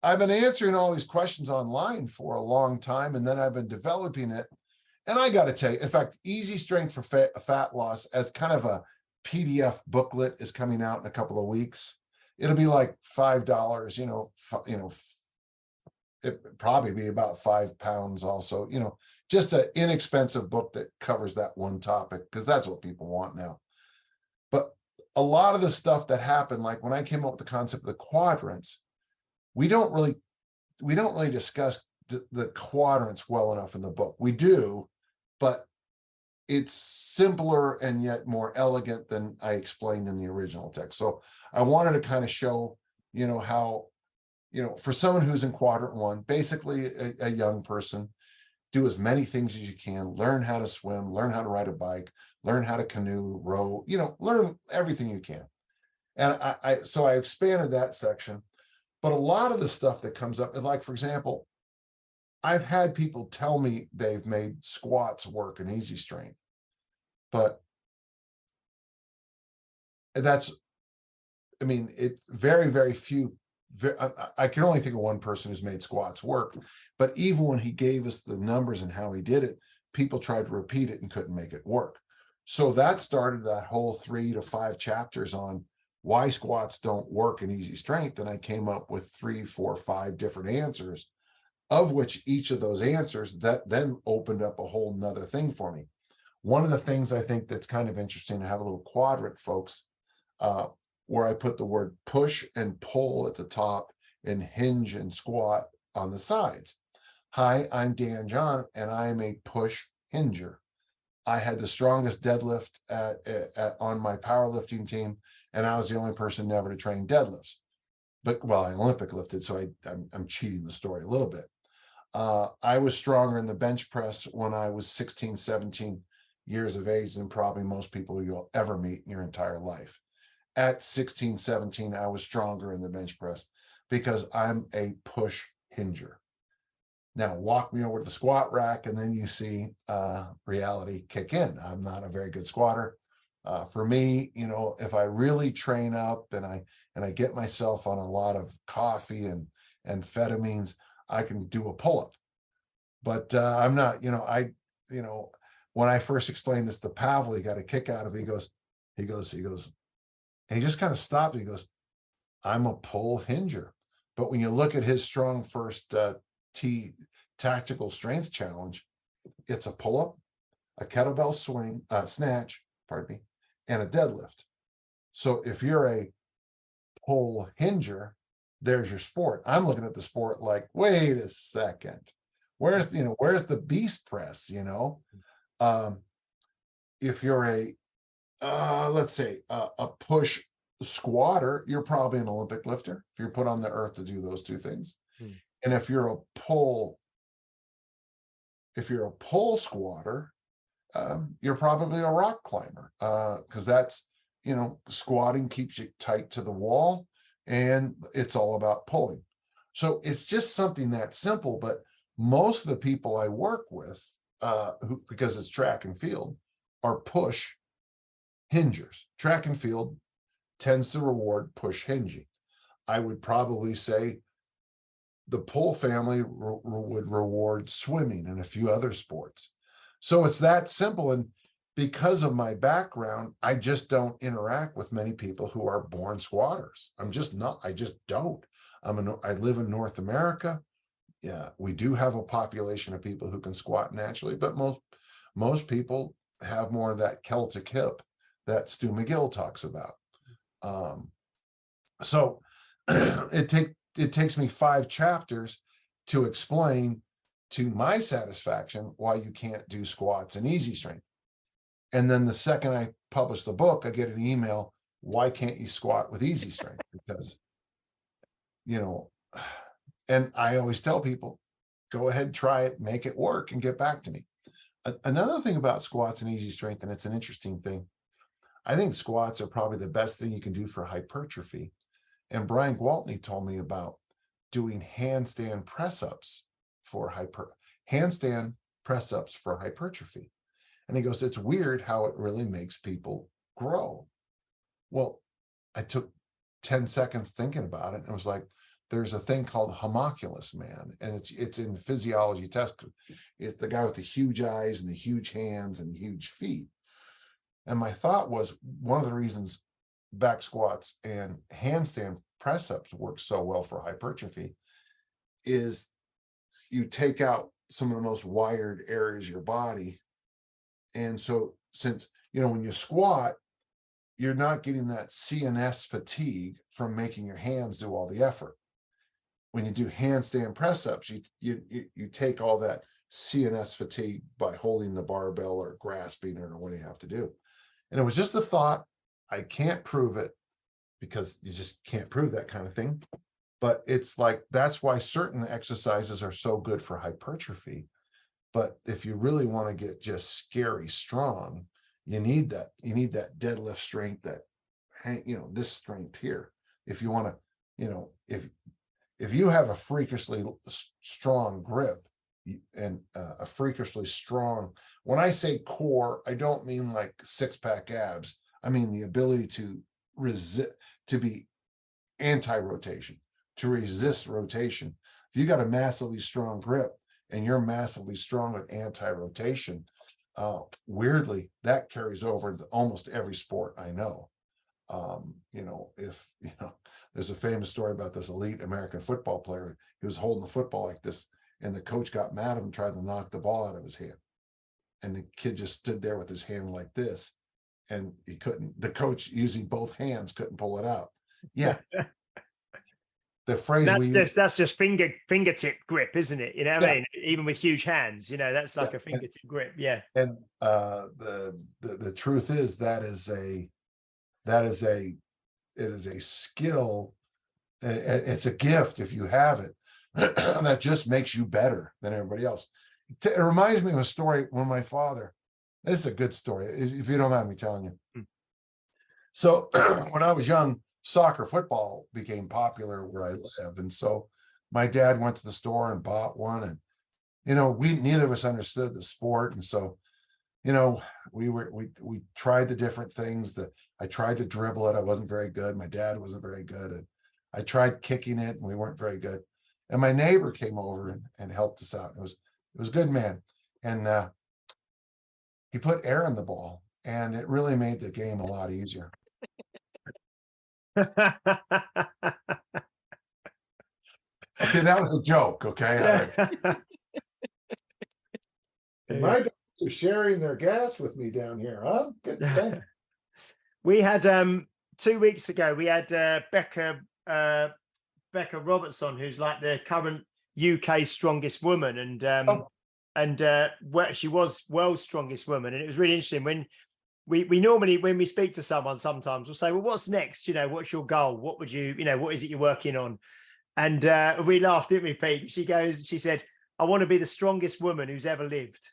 I've been answering all these questions online for a long time, and then I've been developing it. And I got to tell you, in fact, Easy Strength for fat loss as kind of a PDF booklet is coming out in a couple of weeks. It'll be like $5, it'd probably be about £5 also, just an inexpensive book that covers that one topic, because that's what people want now. But a lot of the stuff that happened, like when I came up with the concept of the quadrants, we don't really discuss the quadrants well enough in the book. We do, but it's simpler and yet more elegant than I explained in the original text. So I wanted to kind of show, how, for someone who's in quadrant 1, basically a young person, do as many things as you can, learn how to swim, learn how to ride a bike, learn how to canoe, row, learn everything you can. And so I expanded that section. But a lot of the stuff that comes up, like, for example, I've had people tell me they've made squats work in Easy Strength, but it's very, very few. I can only think of one person who's made squats work, but even when he gave us the numbers and how he did it, people tried to repeat it and couldn't make it work. So that started that whole 3 to 5 chapters on why squats don't work in easy strength. And I came up with 3, 4, 5 different answers, of which each of those answers that then opened up a whole nother thing for me. One of the things I think that's kind of interesting to have a little quadrant, folks, where I put the word push and pull at the top and hinge and squat on the sides. Hi, I'm Dan John, and I am a push hinger. I had the strongest deadlift on my powerlifting team, and I was the only person never to train deadlifts. But well, I Olympic lifted, so I'm cheating the story a little bit. I was stronger in the bench press when I was 16, 17 years of age than probably most people you'll ever meet in your entire life. At 16, 17, I was stronger in the bench press because I'm a push hinger. Now walk me over to the squat rack and then you see reality kick in. I'm not a very good squatter. For me, you know, if I really train up and I get myself on a lot of coffee and amphetamines, I can do a pull-up. But I'm not, when I first explained this to Pavel, he got a kick out of it. He goes, and he just kind of stopped. He goes, I'm a pull hinger. But when you look at his strong first tactical strength challenge, it's a pull-up, a kettlebell swing, snatch, pardon me, and a deadlift. So if you're a pull hinger, there's your sport. I'm looking at the sport like, wait a second, where's the beast press? If you're let's say a push squatter, you're probably an Olympic lifter if you're put on the earth to do those two things. And if you're a pull squatter, you're probably a rock climber, because that's, squatting keeps you tight to the wall and it's all about pulling. So it's just something that simple, but most of the people I work with, because it's track and field, are push hingers. Track and field tends to reward push hinging. I would probably say the pull family would reward swimming and a few other sports. So it's that simple. And because of my background, I just don't interact with many people who are born squatters. I just don't. I live in North America. Yeah, we do have a population of people who can squat naturally, but most people have more of that Celtic hip that Stu McGill talks about. So it takes me 5 chapters to explain to my satisfaction why you can't do squats and easy strength. And then the second I publish the book, I get an email, why can't you squat with easy strength? Because, and I always tell people, go ahead, try it, make it work, and get back to me. Another thing about squats and easy strength, and it's an interesting thing, I think squats are probably the best thing you can do for hypertrophy. And Brian Gwaltney told me about doing handstand press-ups for hypertrophy. And he goes, it's weird how it really makes people grow. Well, I took 10 seconds thinking about it and it was like, there's a thing called homunculus man, and it's in physiology test. It's the guy with the huge eyes and the huge hands and huge feet. And my thought was, one of the reasons back squats and handstand press-ups work so well for hypertrophy is you take out some of the most wired areas of your body. And so since, when you squat, you're not getting that CNS fatigue from making your hands do all the effort. When you do handstand press-ups, you take all that CNS fatigue by holding the barbell or grasping it or what you have to do. And it was just a thought. I can't prove it because you just can't prove that kind of thing. But it's like, that's why certain exercises are so good for hypertrophy. But if you really want to get just scary strong, you need that deadlift strength, this strength here. If you want to, if you have a freakishly strong grip and a freakishly strong, when I say core, I don't mean like 6-pack abs. I mean the ability to resist, to be anti-rotation, to resist rotation. If you got a massively strong grip and you're massively strong at anti-rotation, Weirdly, that carries over into almost every sport I know. If there's a famous story about this elite American football player. He was holding the football like this, and the coach got mad at him, tried to knock the ball out of his hand. And the kid just stood there with his hand like this, and he couldn't, the coach using both hands couldn't pull it out. Yeah. The phrase that's just fingertip grip, isn't it? You know what I mean? Even with huge hands, that's like a fingertip grip. Yeah. And the truth is it is a skill. It's a gift if you have it. That just makes you better than everybody else. It reminds me of a story when my father, this is a good story, if you don't mind me telling you. So when I was young, soccer, football became popular where I live. And so my dad went to the store and bought one. And, neither of us understood the sport. And so, we tried the different things. That I tried to dribble it. I wasn't very good. My dad wasn't very good. And I tried kicking it and we weren't very good. And my neighbor came over and helped us out. It was a good man. And he put air in the ball, and it really made the game a lot easier. Okay, that was a joke. Okay. And my dogs are sharing their gas with me down here, huh? Good thing. We had 2 weeks ago, we had Becca Robertson, who's like the current UK strongest woman, and she was world's strongest woman. And it was really interesting when we normally, when we speak to someone, sometimes we'll say, well, what's next? What's your goal? What would you, what is it you're working on? And we laughed, didn't we, Pete? She said, I want to be the strongest woman who's ever lived.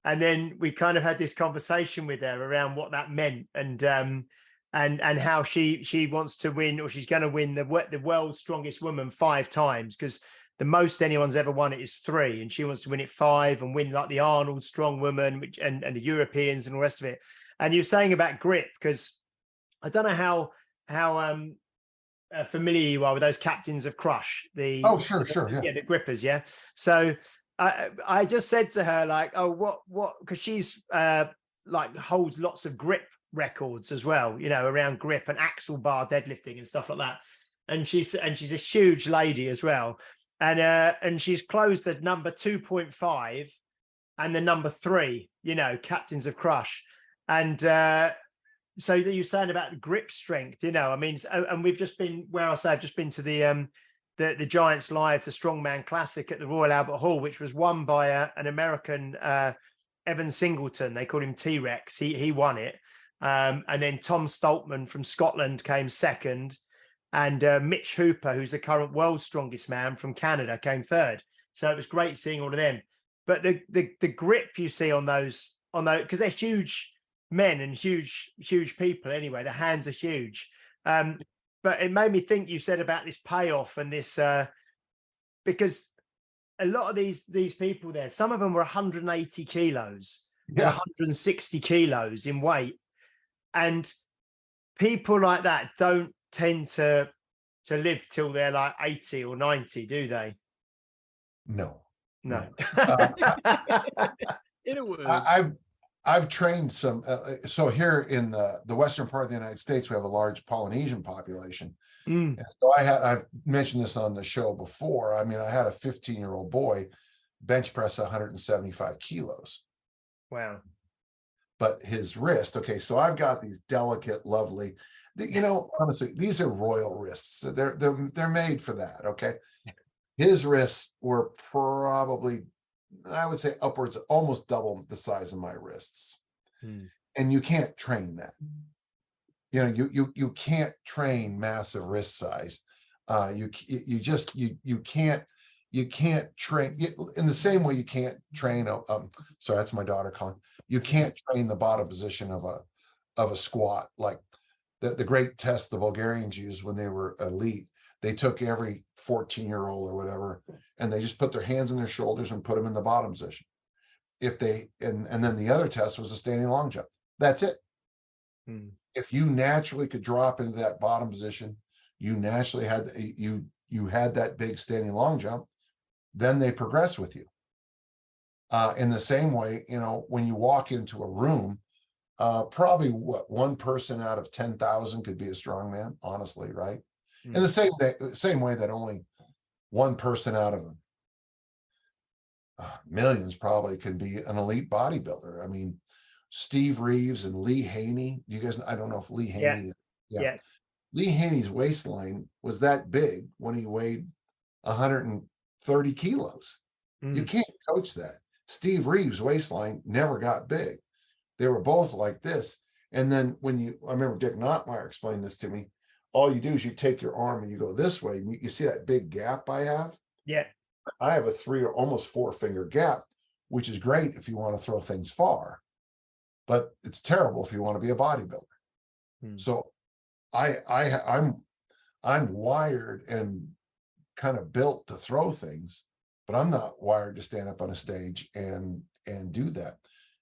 And then we kind of had this conversation with her around what that meant, and how she wants to win, or she's going to win the world's strongest woman 5 times, because the most anyone's ever won it is 3, and she wants to win it 5 and win like the Arnold strong woman, and the Europeans and the rest of it. And you're saying about grip, because I don't know how familiar you are with those captains of Crush. Sure, yeah, the grippers, yeah. So I just said to her, like, oh, what? Because she's like holds lots of grip records as well, around grip and axle bar deadlifting and stuff like that. And she's a huge lady as well. And she's closed the number 2.5 and the number 3, captains of Crush. And so you're saying about grip strength, and we've just been, I've just been to the Giants Live, the Strongman Classic at the Royal Albert Hall, which was won by an American, Evan Singleton. They called him T-Rex. He won it. And then Tom Stoltman from Scotland came second. And Mitch Hooper, who's the current world's strongest man from Canada, came third. So it was great seeing all of them. But the grip you see on those, because they're huge men and huge people anyway, the hands are huge. But it made me think, you said about this payoff and this, because a lot of these people there, some of them were 180 kilos, 160 kilos in weight. And people like that don't tend to live till they're like 80 or 90, do they? No. In a word. I've trained some. So here in the western part of the United States, we have a large Polynesian population. And so I've mentioned this on the show before. I mean, I had a 15-year-old boy bench press 175 kilos. Wow. But his wrist, okay, so I've got these delicate, lovely, honestly, these are royal wrists. They're made for that, okay? His wrists were probably, I would say, upwards, almost double the size of my wrists. And you can't train that. You can't train massive wrist size. You can't train in the same way you can't train sorry, that's my daughter calling. You can't train the bottom position of a squat, like the great test the Bulgarians used when they were elite. They took every 14-year-old or whatever, and they just put their hands on their shoulders and put them in the bottom position. And then the other test was a standing long jump. That's it. If you naturally could drop into that bottom position, you naturally had you had that big standing long jump, then they progress with you. In the same way, when you walk into a room, probably one person out of 10,000 could be a strong man, honestly, right? In the same way that only one person out of millions probably can be an elite bodybuilder. I mean, Steve Reeves and Lee Haney. You guys, I don't know if Lee Haney. Yeah. Lee Haney's waistline was that big when he weighed 130 kilos. You can't coach that. Steve Reeves' waistline never got big. They were both like this. And then I remember Dick Nottmeyer explained this to me. All you do is you take your arm and you go this way. And you see that big gap I have? Yeah. I have a 3 or almost 4 finger gap, which is great if you want to throw things far, but it's terrible if you want to be a bodybuilder. So I'm wired and kind of built to throw things, but I'm not wired to stand up on a stage and do that.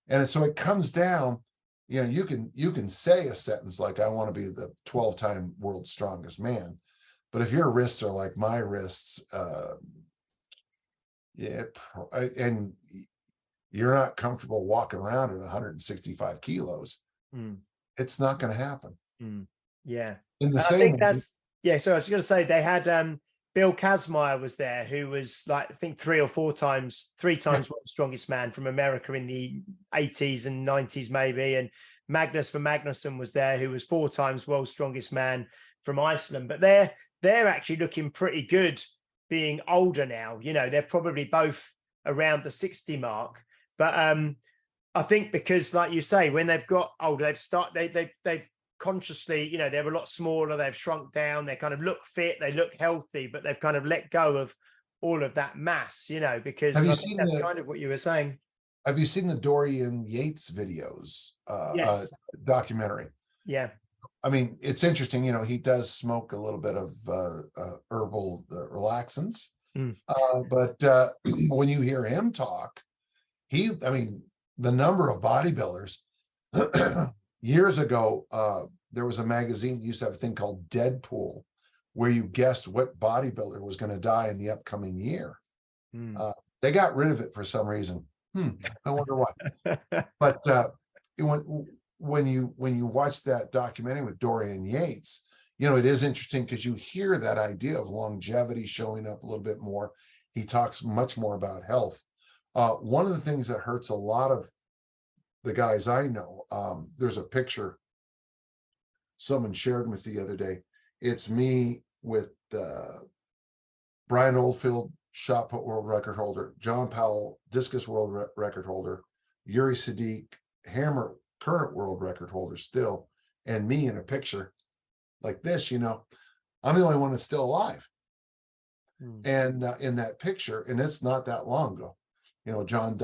And so it comes down, you can say a sentence like, I want to be the 12-time world's strongest man. But if your wrists are like my wrists, and you're not comfortable walking around at 165 kilos, it's not going to happen. Yeah. In the I same think way, that's, so I was going to say they had Bill Kazmaier was there, who was like, I think 3 times world's strongest man from America in the 80s and 90s maybe. And Magnus von Magnusson was there, who was 4 times world's strongest man from Iceland. But they're actually looking pretty good being older now. They're probably both around the 60 mark. But I think because, like you say, when they've got older, they've consciously, they're a lot smaller, they've shrunk down, they kind of look fit, they look healthy, but they've kind of let go of all of that mass, because I think that's kind of what you were saying. Have you seen the Dorian Yates videos? Yes. Documentary? Yeah. I mean, it's interesting, he does smoke a little bit of herbal relaxants, but when you hear him talk, the number of bodybuilders years ago, there was a magazine that used to have a thing called Deadpool, where you guessed what bodybuilder was going to die in the upcoming year. They got rid of it for some reason. I wonder why. But when you watch that documentary with Dorian Yates, it is interesting because you hear that idea of longevity showing up a little bit more. He talks much more about health. One of the things that hurts a lot of the guys I know, there's a picture someone shared with the other day. It's me with Brian Oldfield, shot put world record holder, John Powell, discus world record holder, Yuri Sadiq, hammer current world record holder still, and me in a picture like this. I'm the only one that's still alive. And in that picture, and it's not that long ago, John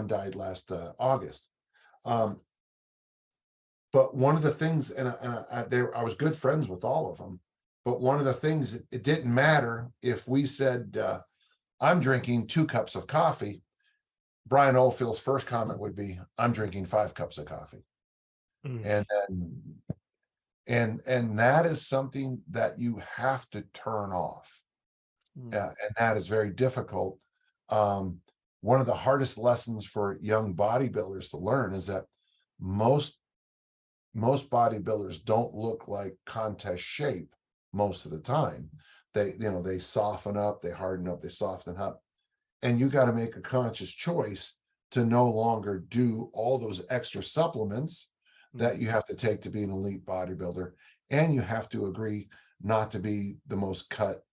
died last August. But one of the things, and I was good friends with all of them, but one of the things, it didn't matter if we said, I'm drinking 2 cups of coffee. Brian Oldfield's first comment would be, I'm drinking 5 cups of coffee. And that is something that you have to turn off. And that is very difficult. One of the hardest lessons for young bodybuilders to learn is that most bodybuilders don't look like contest shape most of the time. They soften up, they harden up, they soften up. And you got to make a conscious choice to no longer do all those extra supplements that you have to take to be an elite bodybuilder. And you have to agree not to be the most cut,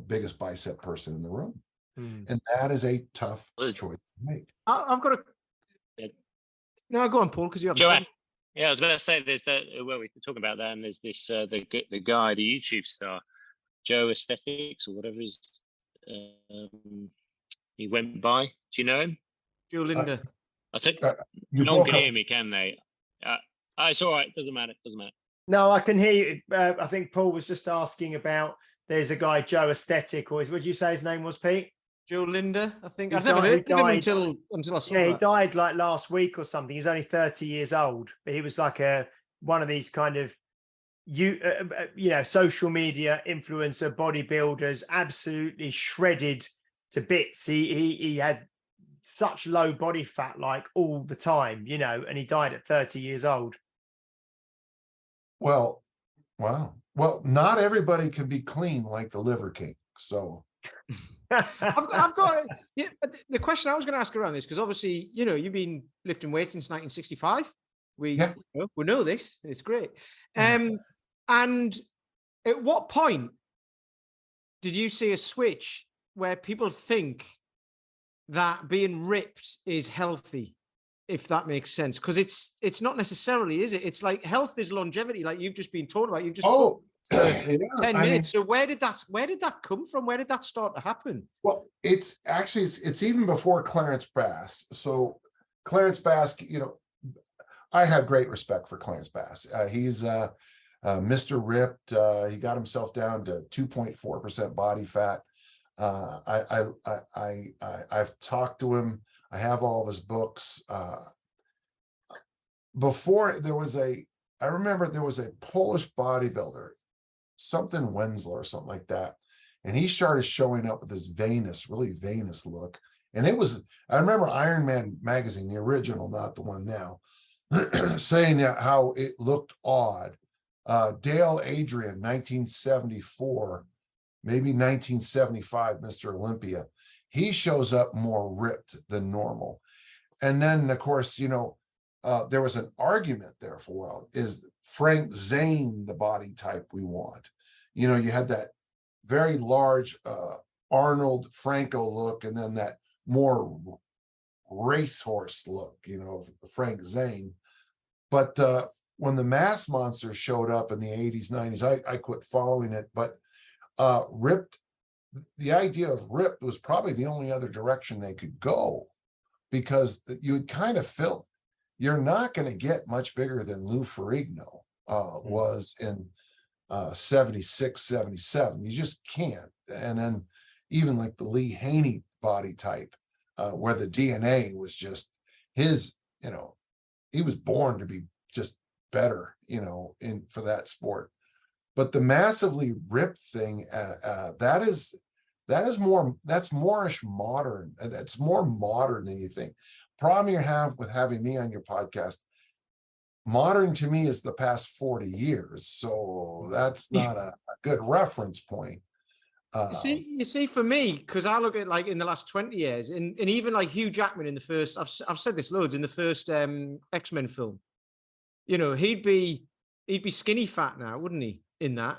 biggest bicep person in the room. And that is a tough choice to make. I've got a... No, go on, Paul, because you haven't said... Yeah, I was about to say, there's that, well, we can talk about that, and there's this, the guy, the YouTube star, Joe Aesthetics, or whatever he went by. Do you know him? Joe Linda. I think no one can hear me, can they? It's all right. Doesn't matter. No, I can hear you. I think Paul was just asking about, there's a guy, Joe Aesthetic, or what did you say his name was, Pete? Joe Linda, I think. I'd never heard of him until I saw that. He died like last week or something. He was only 30 years old, but he was like one of these kind of social media influencer bodybuilders, absolutely shredded to bits. He had such low body fat, like all the time, you know, and he died at 30 years old. Well, wow. Well, not everybody can be clean like the Liver King. So I've got yeah. The question I was going to ask around this, because obviously, you know, you've been lifting weights since 1965. We know this. It's great. And at what point did you see a switch where people think that being ripped is healthy, if that makes sense? Because it's not necessarily, is it? It's like health is longevity, like you've just been talking about. You've just talked for 10 minutes. So where did that come from? Where did that start to happen? Well, it's actually it's even before Clarence Bass. So Clarence Bass, you know, I have great respect for Clarence Bass. He's Mr. Ripped. He got himself down to 2.4% body fat. I've talked to him. I have all of his books. Before I remember there was a Polish bodybuilder, something Wenzler or something like that. And he started showing up with this really venous look. And I remember Iron Man magazine, the original, not the one now, saying how it looked odd. Dale Adrian, 1974, maybe 1975, Mr. Olympia, he shows up more ripped than normal. And then, of course, you know, there was an argument there for a while. Is Frank Zane the body type we want? You know, you had that very large Arnold Franco look, and then that more racehorse look, you know, of Frank Zane. But when the Mass Monster showed up in the 80s, 90s, I quit following it. But ripped, the idea of ripped was probably the only other direction they could go, because you would kind of feel you're not going to get much bigger than Lou Ferrigno was in 76, 77. You just can't. And then even like the Lee Haney body type, where the DNA was just his, you know, he was born to be just better, you know, for that sport. But the massively ripped thing, that's moreish modern. That's more modern than you think. Problem you have with having me on your podcast, modern to me is the past 40 years. So that's not a good reference point. You see, for me, because I look at like in the last 20 years, and even like Hugh Jackman in the first, I've said this loads, in the first X-Men film, you know, he'd be skinny fat now, wouldn't he? In that,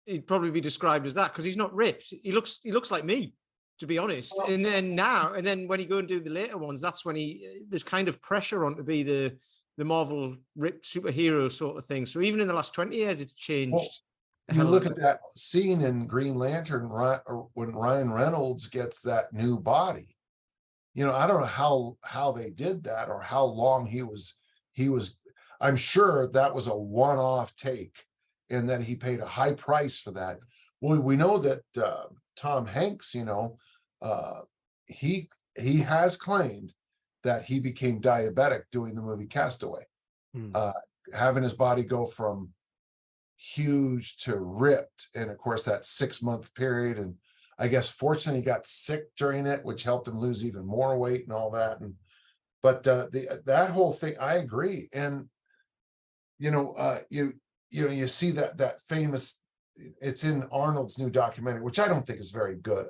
he'd probably be described as that, because he's not ripped. He looks like me, to be honest. Well, and then when you go and do the later ones, that's when there's kind of pressure on to be the Marvel ripped superhero sort of thing. So even in the last 20 years, it's changed. Well, you look at that scene in Green Lantern when Ryan Reynolds gets that new body. You know, I don't know how they did that, or how long he was. I'm sure that was a one-off take, and that he paid a high price for that. Well, we know that Tom Hanks, you know, he has claimed that he became diabetic doing the movie Castaway, having his body go from huge to ripped. And of course, that 6-month period. And I guess fortunately he got sick during it, which helped him lose even more weight and all that. But that whole thing, I agree. And, you know, you see that famous, it's in Arnold's new documentary, which I don't think is very good.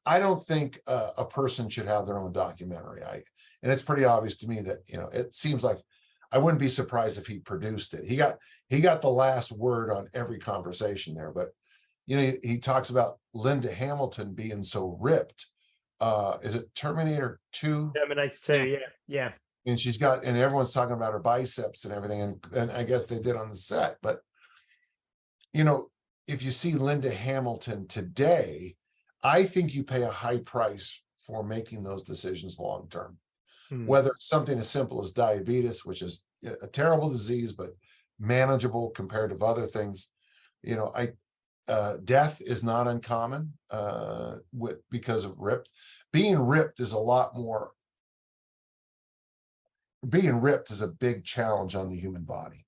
I don't think a person should have their own documentary. And it's pretty obvious to me that, you know, it seems like I wouldn't be surprised if he produced it. He got the last word on every conversation there. But, you know, he talks about Linda Hamilton being so ripped. Is it Terminator 2? Terminator 2, yeah. And and everyone's talking about her biceps and everything. And I guess they did on the set. But, you know, if you see Linda Hamilton today, I think you pay a high price for making those decisions long term. Whether it's something as simple as diabetes, which is a terrible disease, but manageable compared to other things. You know, death is not uncommon because of ripped. Being ripped is a big challenge on the human body.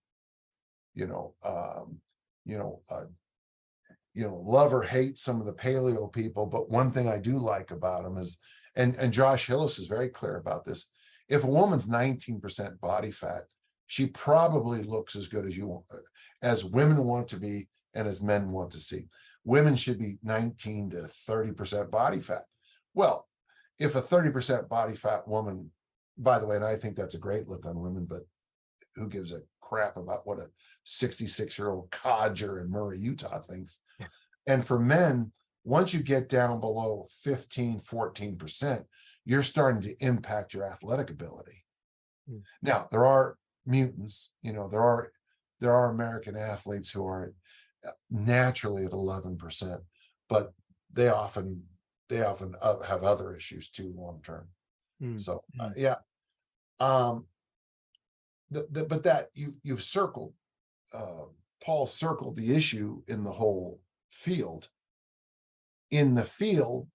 Love or hate some of the paleo people, but one thing I do like about them is and Josh Hillis is very clear about this. If a woman's 19% body fat, she probably looks as good as you want, as women want to be and as men want to see. Women should be 19 to 30% body fat. Well, if a 30% body fat woman, by the way, and I think that's a great look on women, but who gives a crap about what a 66-year-old codger in Murray, Utah thinks. Yeah. And for men, once you get down below 15, 14%, you're starting to impact your athletic ability. Mm. Now, there are mutants, there are American athletes who are naturally at 11%, but they often have other issues too long term. Mm. So yeah. But that you've circled, Paul circled the issue in the whole field. In the field,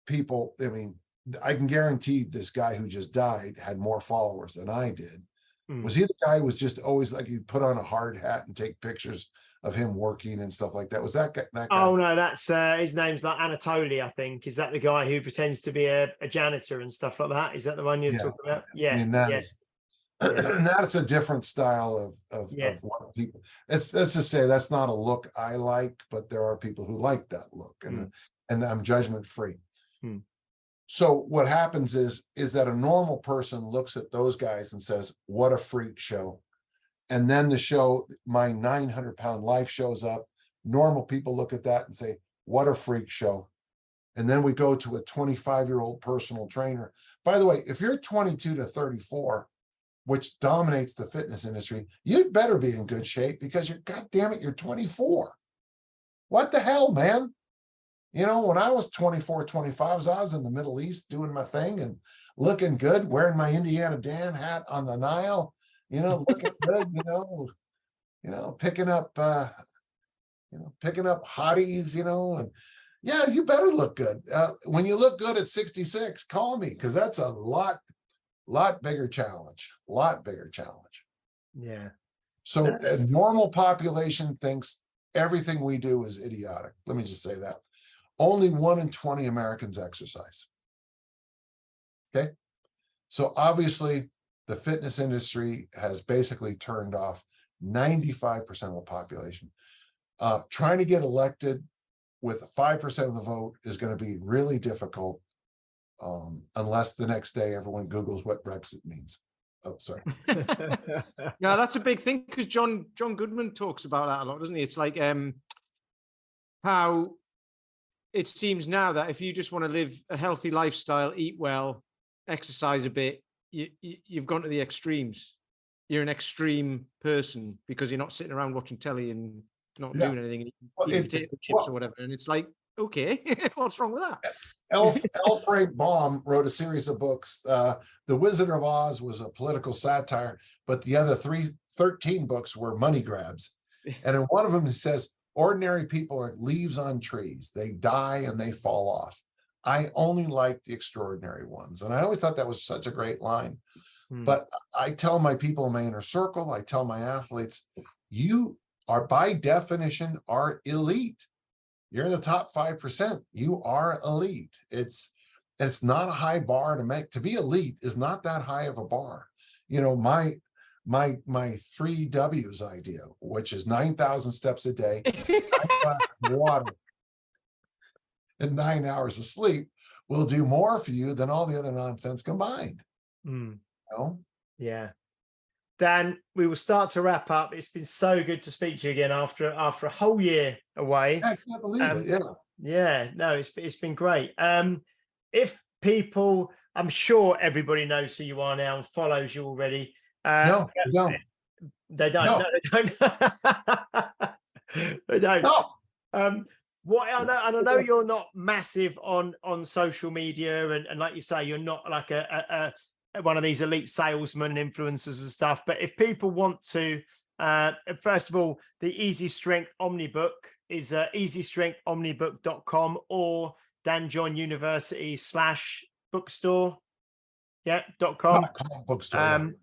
people, I mean, I can guarantee this guy who just died had more followers than I did. Mm. Was he the guy who was just always like, he'd put on a hard hat and take pictures of him working and stuff like that? Was that guy? Oh no, that's his name's like Anatoly, I think. Is that the guy who pretends to be a janitor and stuff like that? Is that the one you're talking about? Yeah. I mean, yes. And that's a different style of what people. Let's just say that's not a look I like, but there are people who like that look, and I'm judgment free. Mm. So what happens is that a normal person looks at those guys and says, "What a freak show!" And then the show, my 900-pound life, shows up. Normal people look at that and say, "What a freak show!" And then we go to a 25-year-old personal trainer. By the way, if you're 22 to 34. Which dominates the fitness industry, you'd better be in good shape because God damn it, you're 24. What the hell, man? When I was 24, 25, I was in the Middle East doing my thing and looking good, wearing my Indiana Dan hat on the Nile, looking good, picking up hotties, and yeah, you better look good. When you look good at 66, call me, because that's a lot bigger challenge. Yeah. So a normal population thinks everything we do is idiotic. Let me just say that. Only 1 in 20 Americans exercise. Okay. So obviously the fitness industry has basically turned off 95% of the population. Trying to get elected with 5% of the vote is going to be really difficult. Unless the next day everyone Googles what Brexit means. Oh, sorry. No, that's a big thing, because John Goodman talks about that a lot, doesn't he? It's like how it seems now that if you just want to live a healthy lifestyle, eat well, exercise a bit, you've gone to the extremes. You're an extreme person because you're not sitting around watching telly and not doing anything, and eating potato chips or whatever. And it's like, okay, what's wrong with that? L. Frank Baum wrote a series of books. The Wizard of Oz was a political satire, but the other 13 books were money grabs. And in one of them, it says, ordinary people are leaves on trees. They die and they fall off. I only like the extraordinary ones. And I always thought that was such a great line. But I tell my people in my inner circle, I tell my athletes, you are by definition are elite. You're in the top 5%. You are elite. It's not a high bar to make. To be elite is not that high of a bar. My 3 W's idea, which is 9,000 steps a day, 9 glasses of water, and 9 hours of sleep, will do more for you than all the other nonsense combined. Yeah. Dan, we will start to wrap up. It's been so good to speak to you again after a whole year away. I can't believe it. Yeah. No, it's been great. If people, I'm sure everybody knows who you are now and follows you already. No, they don't. They don't. No, they don't. They don't. No. What I know, and I know you're not massive on social media, and like you say, you're not like a one of these elite salesmen, influencers and stuff. But if people want to, first of all, the Easy Strength Omnibook is easystrengthomnibook.com or Dan John University /bookstore. Yeah, .com. Bookstore.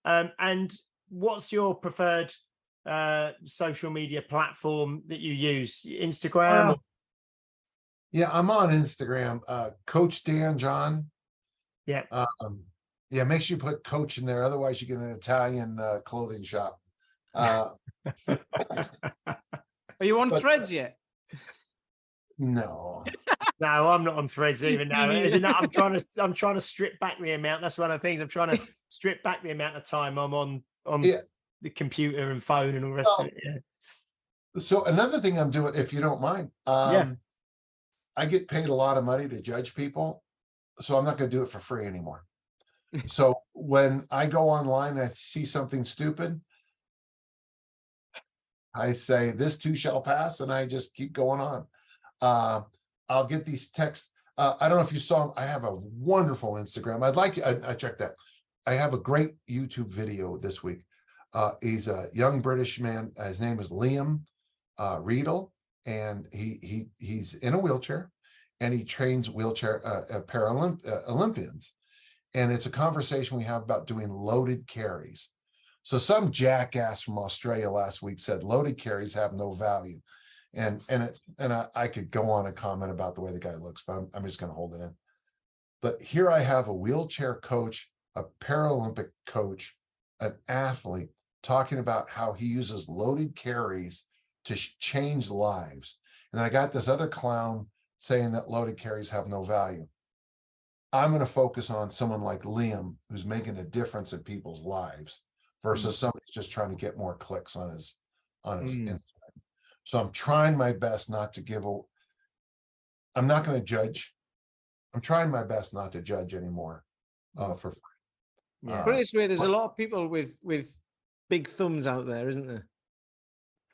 And what's your preferred social media platform that you use? Instagram? Yeah, I'm on Instagram. Coach Dan John. Yeah. Yeah, make sure you put coach in there. Otherwise, you get an Italian clothing shop. Are you on But- Threads yet? No. No, I'm not on Threads even now. Me Isn't neither. that, I'm trying to strip back the amount. That's one of the things I'm trying to strip back the amount of time I'm on Yeah. the computer and phone and all the rest of it. Yeah. So another thing I'm doing, if you don't mind, Yeah. I get paid a lot of money to judge people, so I'm not going to do it for free anymore. So when I go online and I see something stupid, I say, "This too shall pass," and I just keep going on. I'll get these texts. I don't know if you saw, I have a wonderful Instagram. I checked that. I have a great YouTube video this week. He's a young British man. His name is Liam Riedel, and he's in a wheelchair, and he trains wheelchair Olympians. And it's a conversation we have about doing loaded carries. So some jackass from Australia last week said loaded carries have no value. And I could go on and comment about the way the guy looks, but I'm just going to hold it in. But here I have a wheelchair coach, a Paralympic coach, an athlete talking about how he uses loaded carries to change lives. And I got this other clown saying that loaded carries have no value. I'm going to focus on someone like Liam, who's making a difference in people's lives, versus somebody who's just trying to get more clicks on his Instagram. So I'm trying my best not to I'm not going to judge. I'm trying my best not to judge anymore for free. Yeah. Put it this way, there's a lot of people with big thumbs out there, isn't there?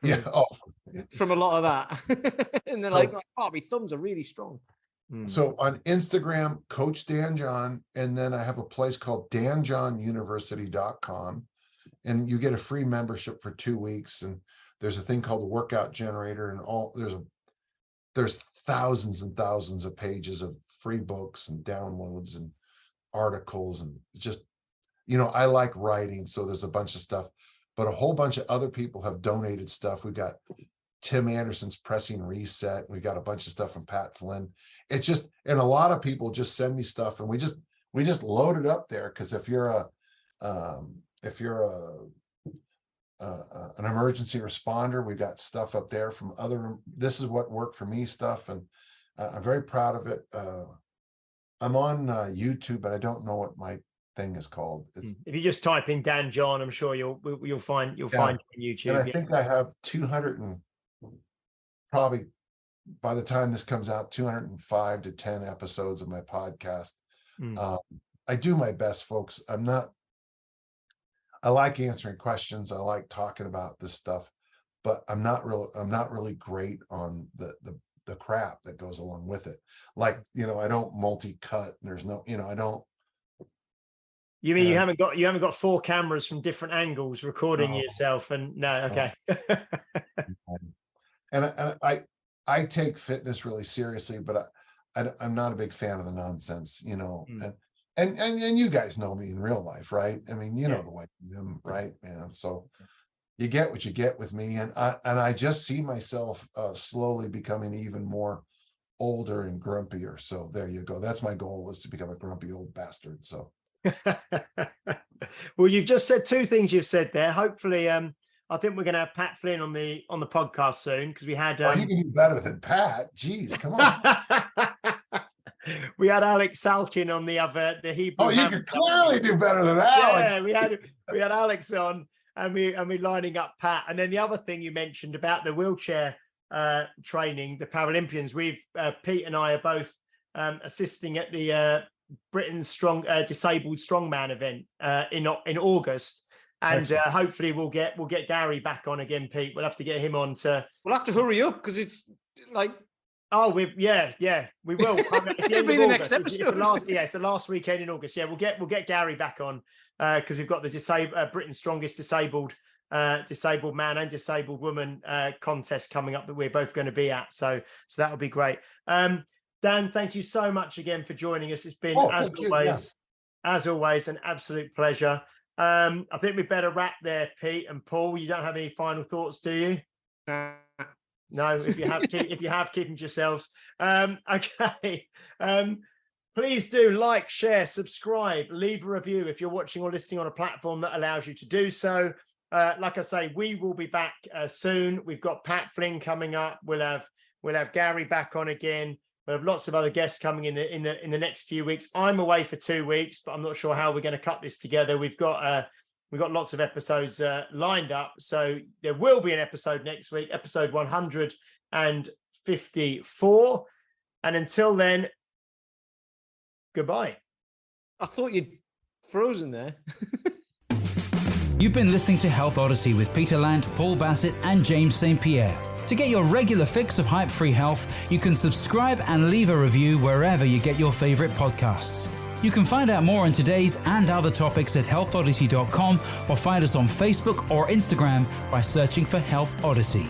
Yeah. Oh, From a lot of that. And they're like, oh, my thumbs are really strong. So on Instagram, Coach Dan John, and then I have a place called danjohnuniversity.com, and you get a free membership for 2 weeks. And there's a thing called the workout generator, and there's thousands and thousands of pages of free books and downloads and articles, and just, I like writing, so there's a bunch of stuff, but a whole bunch of other people have donated stuff. We got Tim Anderson's Pressing Reset. We got a bunch of stuff from Pat Flynn. It's just, and a lot of people just send me stuff, and we just load it up there. Because if you're an emergency responder, we got stuff up there from this is what worked for me stuff, and I'm very proud of it. I'm on YouTube, but I don't know what my thing is called. If you just type in Dan John, I'm sure you'll find it on YouTube. And I think I have 200 and probably, by the time this comes out, 205 to 10 episodes of my podcast. I do my best, folks. I like answering questions. I like talking about this stuff, but I'm not really great on the crap that goes along with it. Like, I don't multi-cut. There's no, I don't. You mean you haven't got 4 cameras from different angles recording yourself? And no, okay. And I take fitness really seriously, but I'm not a big fan of the nonsense, and you guys know me in real life, right? I mean, know the way I am, right? Yeah. So you get what you get with me, and I just see myself slowly becoming even more older and grumpier. So there you go. That's my goal, is to become a grumpy old bastard. So. Well, you've just said 2 things you've said there. Hopefully, I think we're going to have Pat Flynn on the podcast soon, because we had. You can do better than Pat. Jeez, come on. We had Alex Salkin on the Hebrew. Oh, you could clearly do better than Alex. Yeah, we had Alex on, and we lining up Pat. And then the other thing you mentioned about the wheelchair training, the Paralympians. Pete and I are both assisting at the Britain's disabled strongman event in August, and hopefully we'll get Gary back on again. Pete, we'll have to get him on to. We'll have to hurry up, because it's like. Oh, we will. It's It'll be the next episode. It's the last weekend in August. Yeah, we'll get Gary back on, because we've got the Britain's strongest disabled man and disabled woman contest coming up that we're both going to be at. So that'll be great. Dan, thank you so much again for joining us. It's been as always an absolute pleasure. I think we better wrap there, Pete and Paul. You don't have any final thoughts, do you? No, if you have, keep them to yourselves. Okay. Please do like, share, subscribe, leave a review if you're watching or listening on a platform that allows you to do so. Like I say, we will be back soon. We've got Pat Flynn coming up. We'll have Gary back on again. We'll have lots of other guests coming in the next few weeks. I'm away for 2 weeks, but I'm not sure how we're going to cut this together. We've got lots of episodes lined up, so there will be an episode next week, episode 154. And until then, goodbye. I thought you'd frozen there. You've been listening to Health Odyssey with Peter Lant, Paul Bassett, and James St. Pierre. To get your regular fix of hype-free health, you can subscribe and leave a review wherever you get your favorite podcasts. You can find out more on today's and other topics at healthodyssey.com or find us on Facebook or Instagram by searching for Health Odyssey.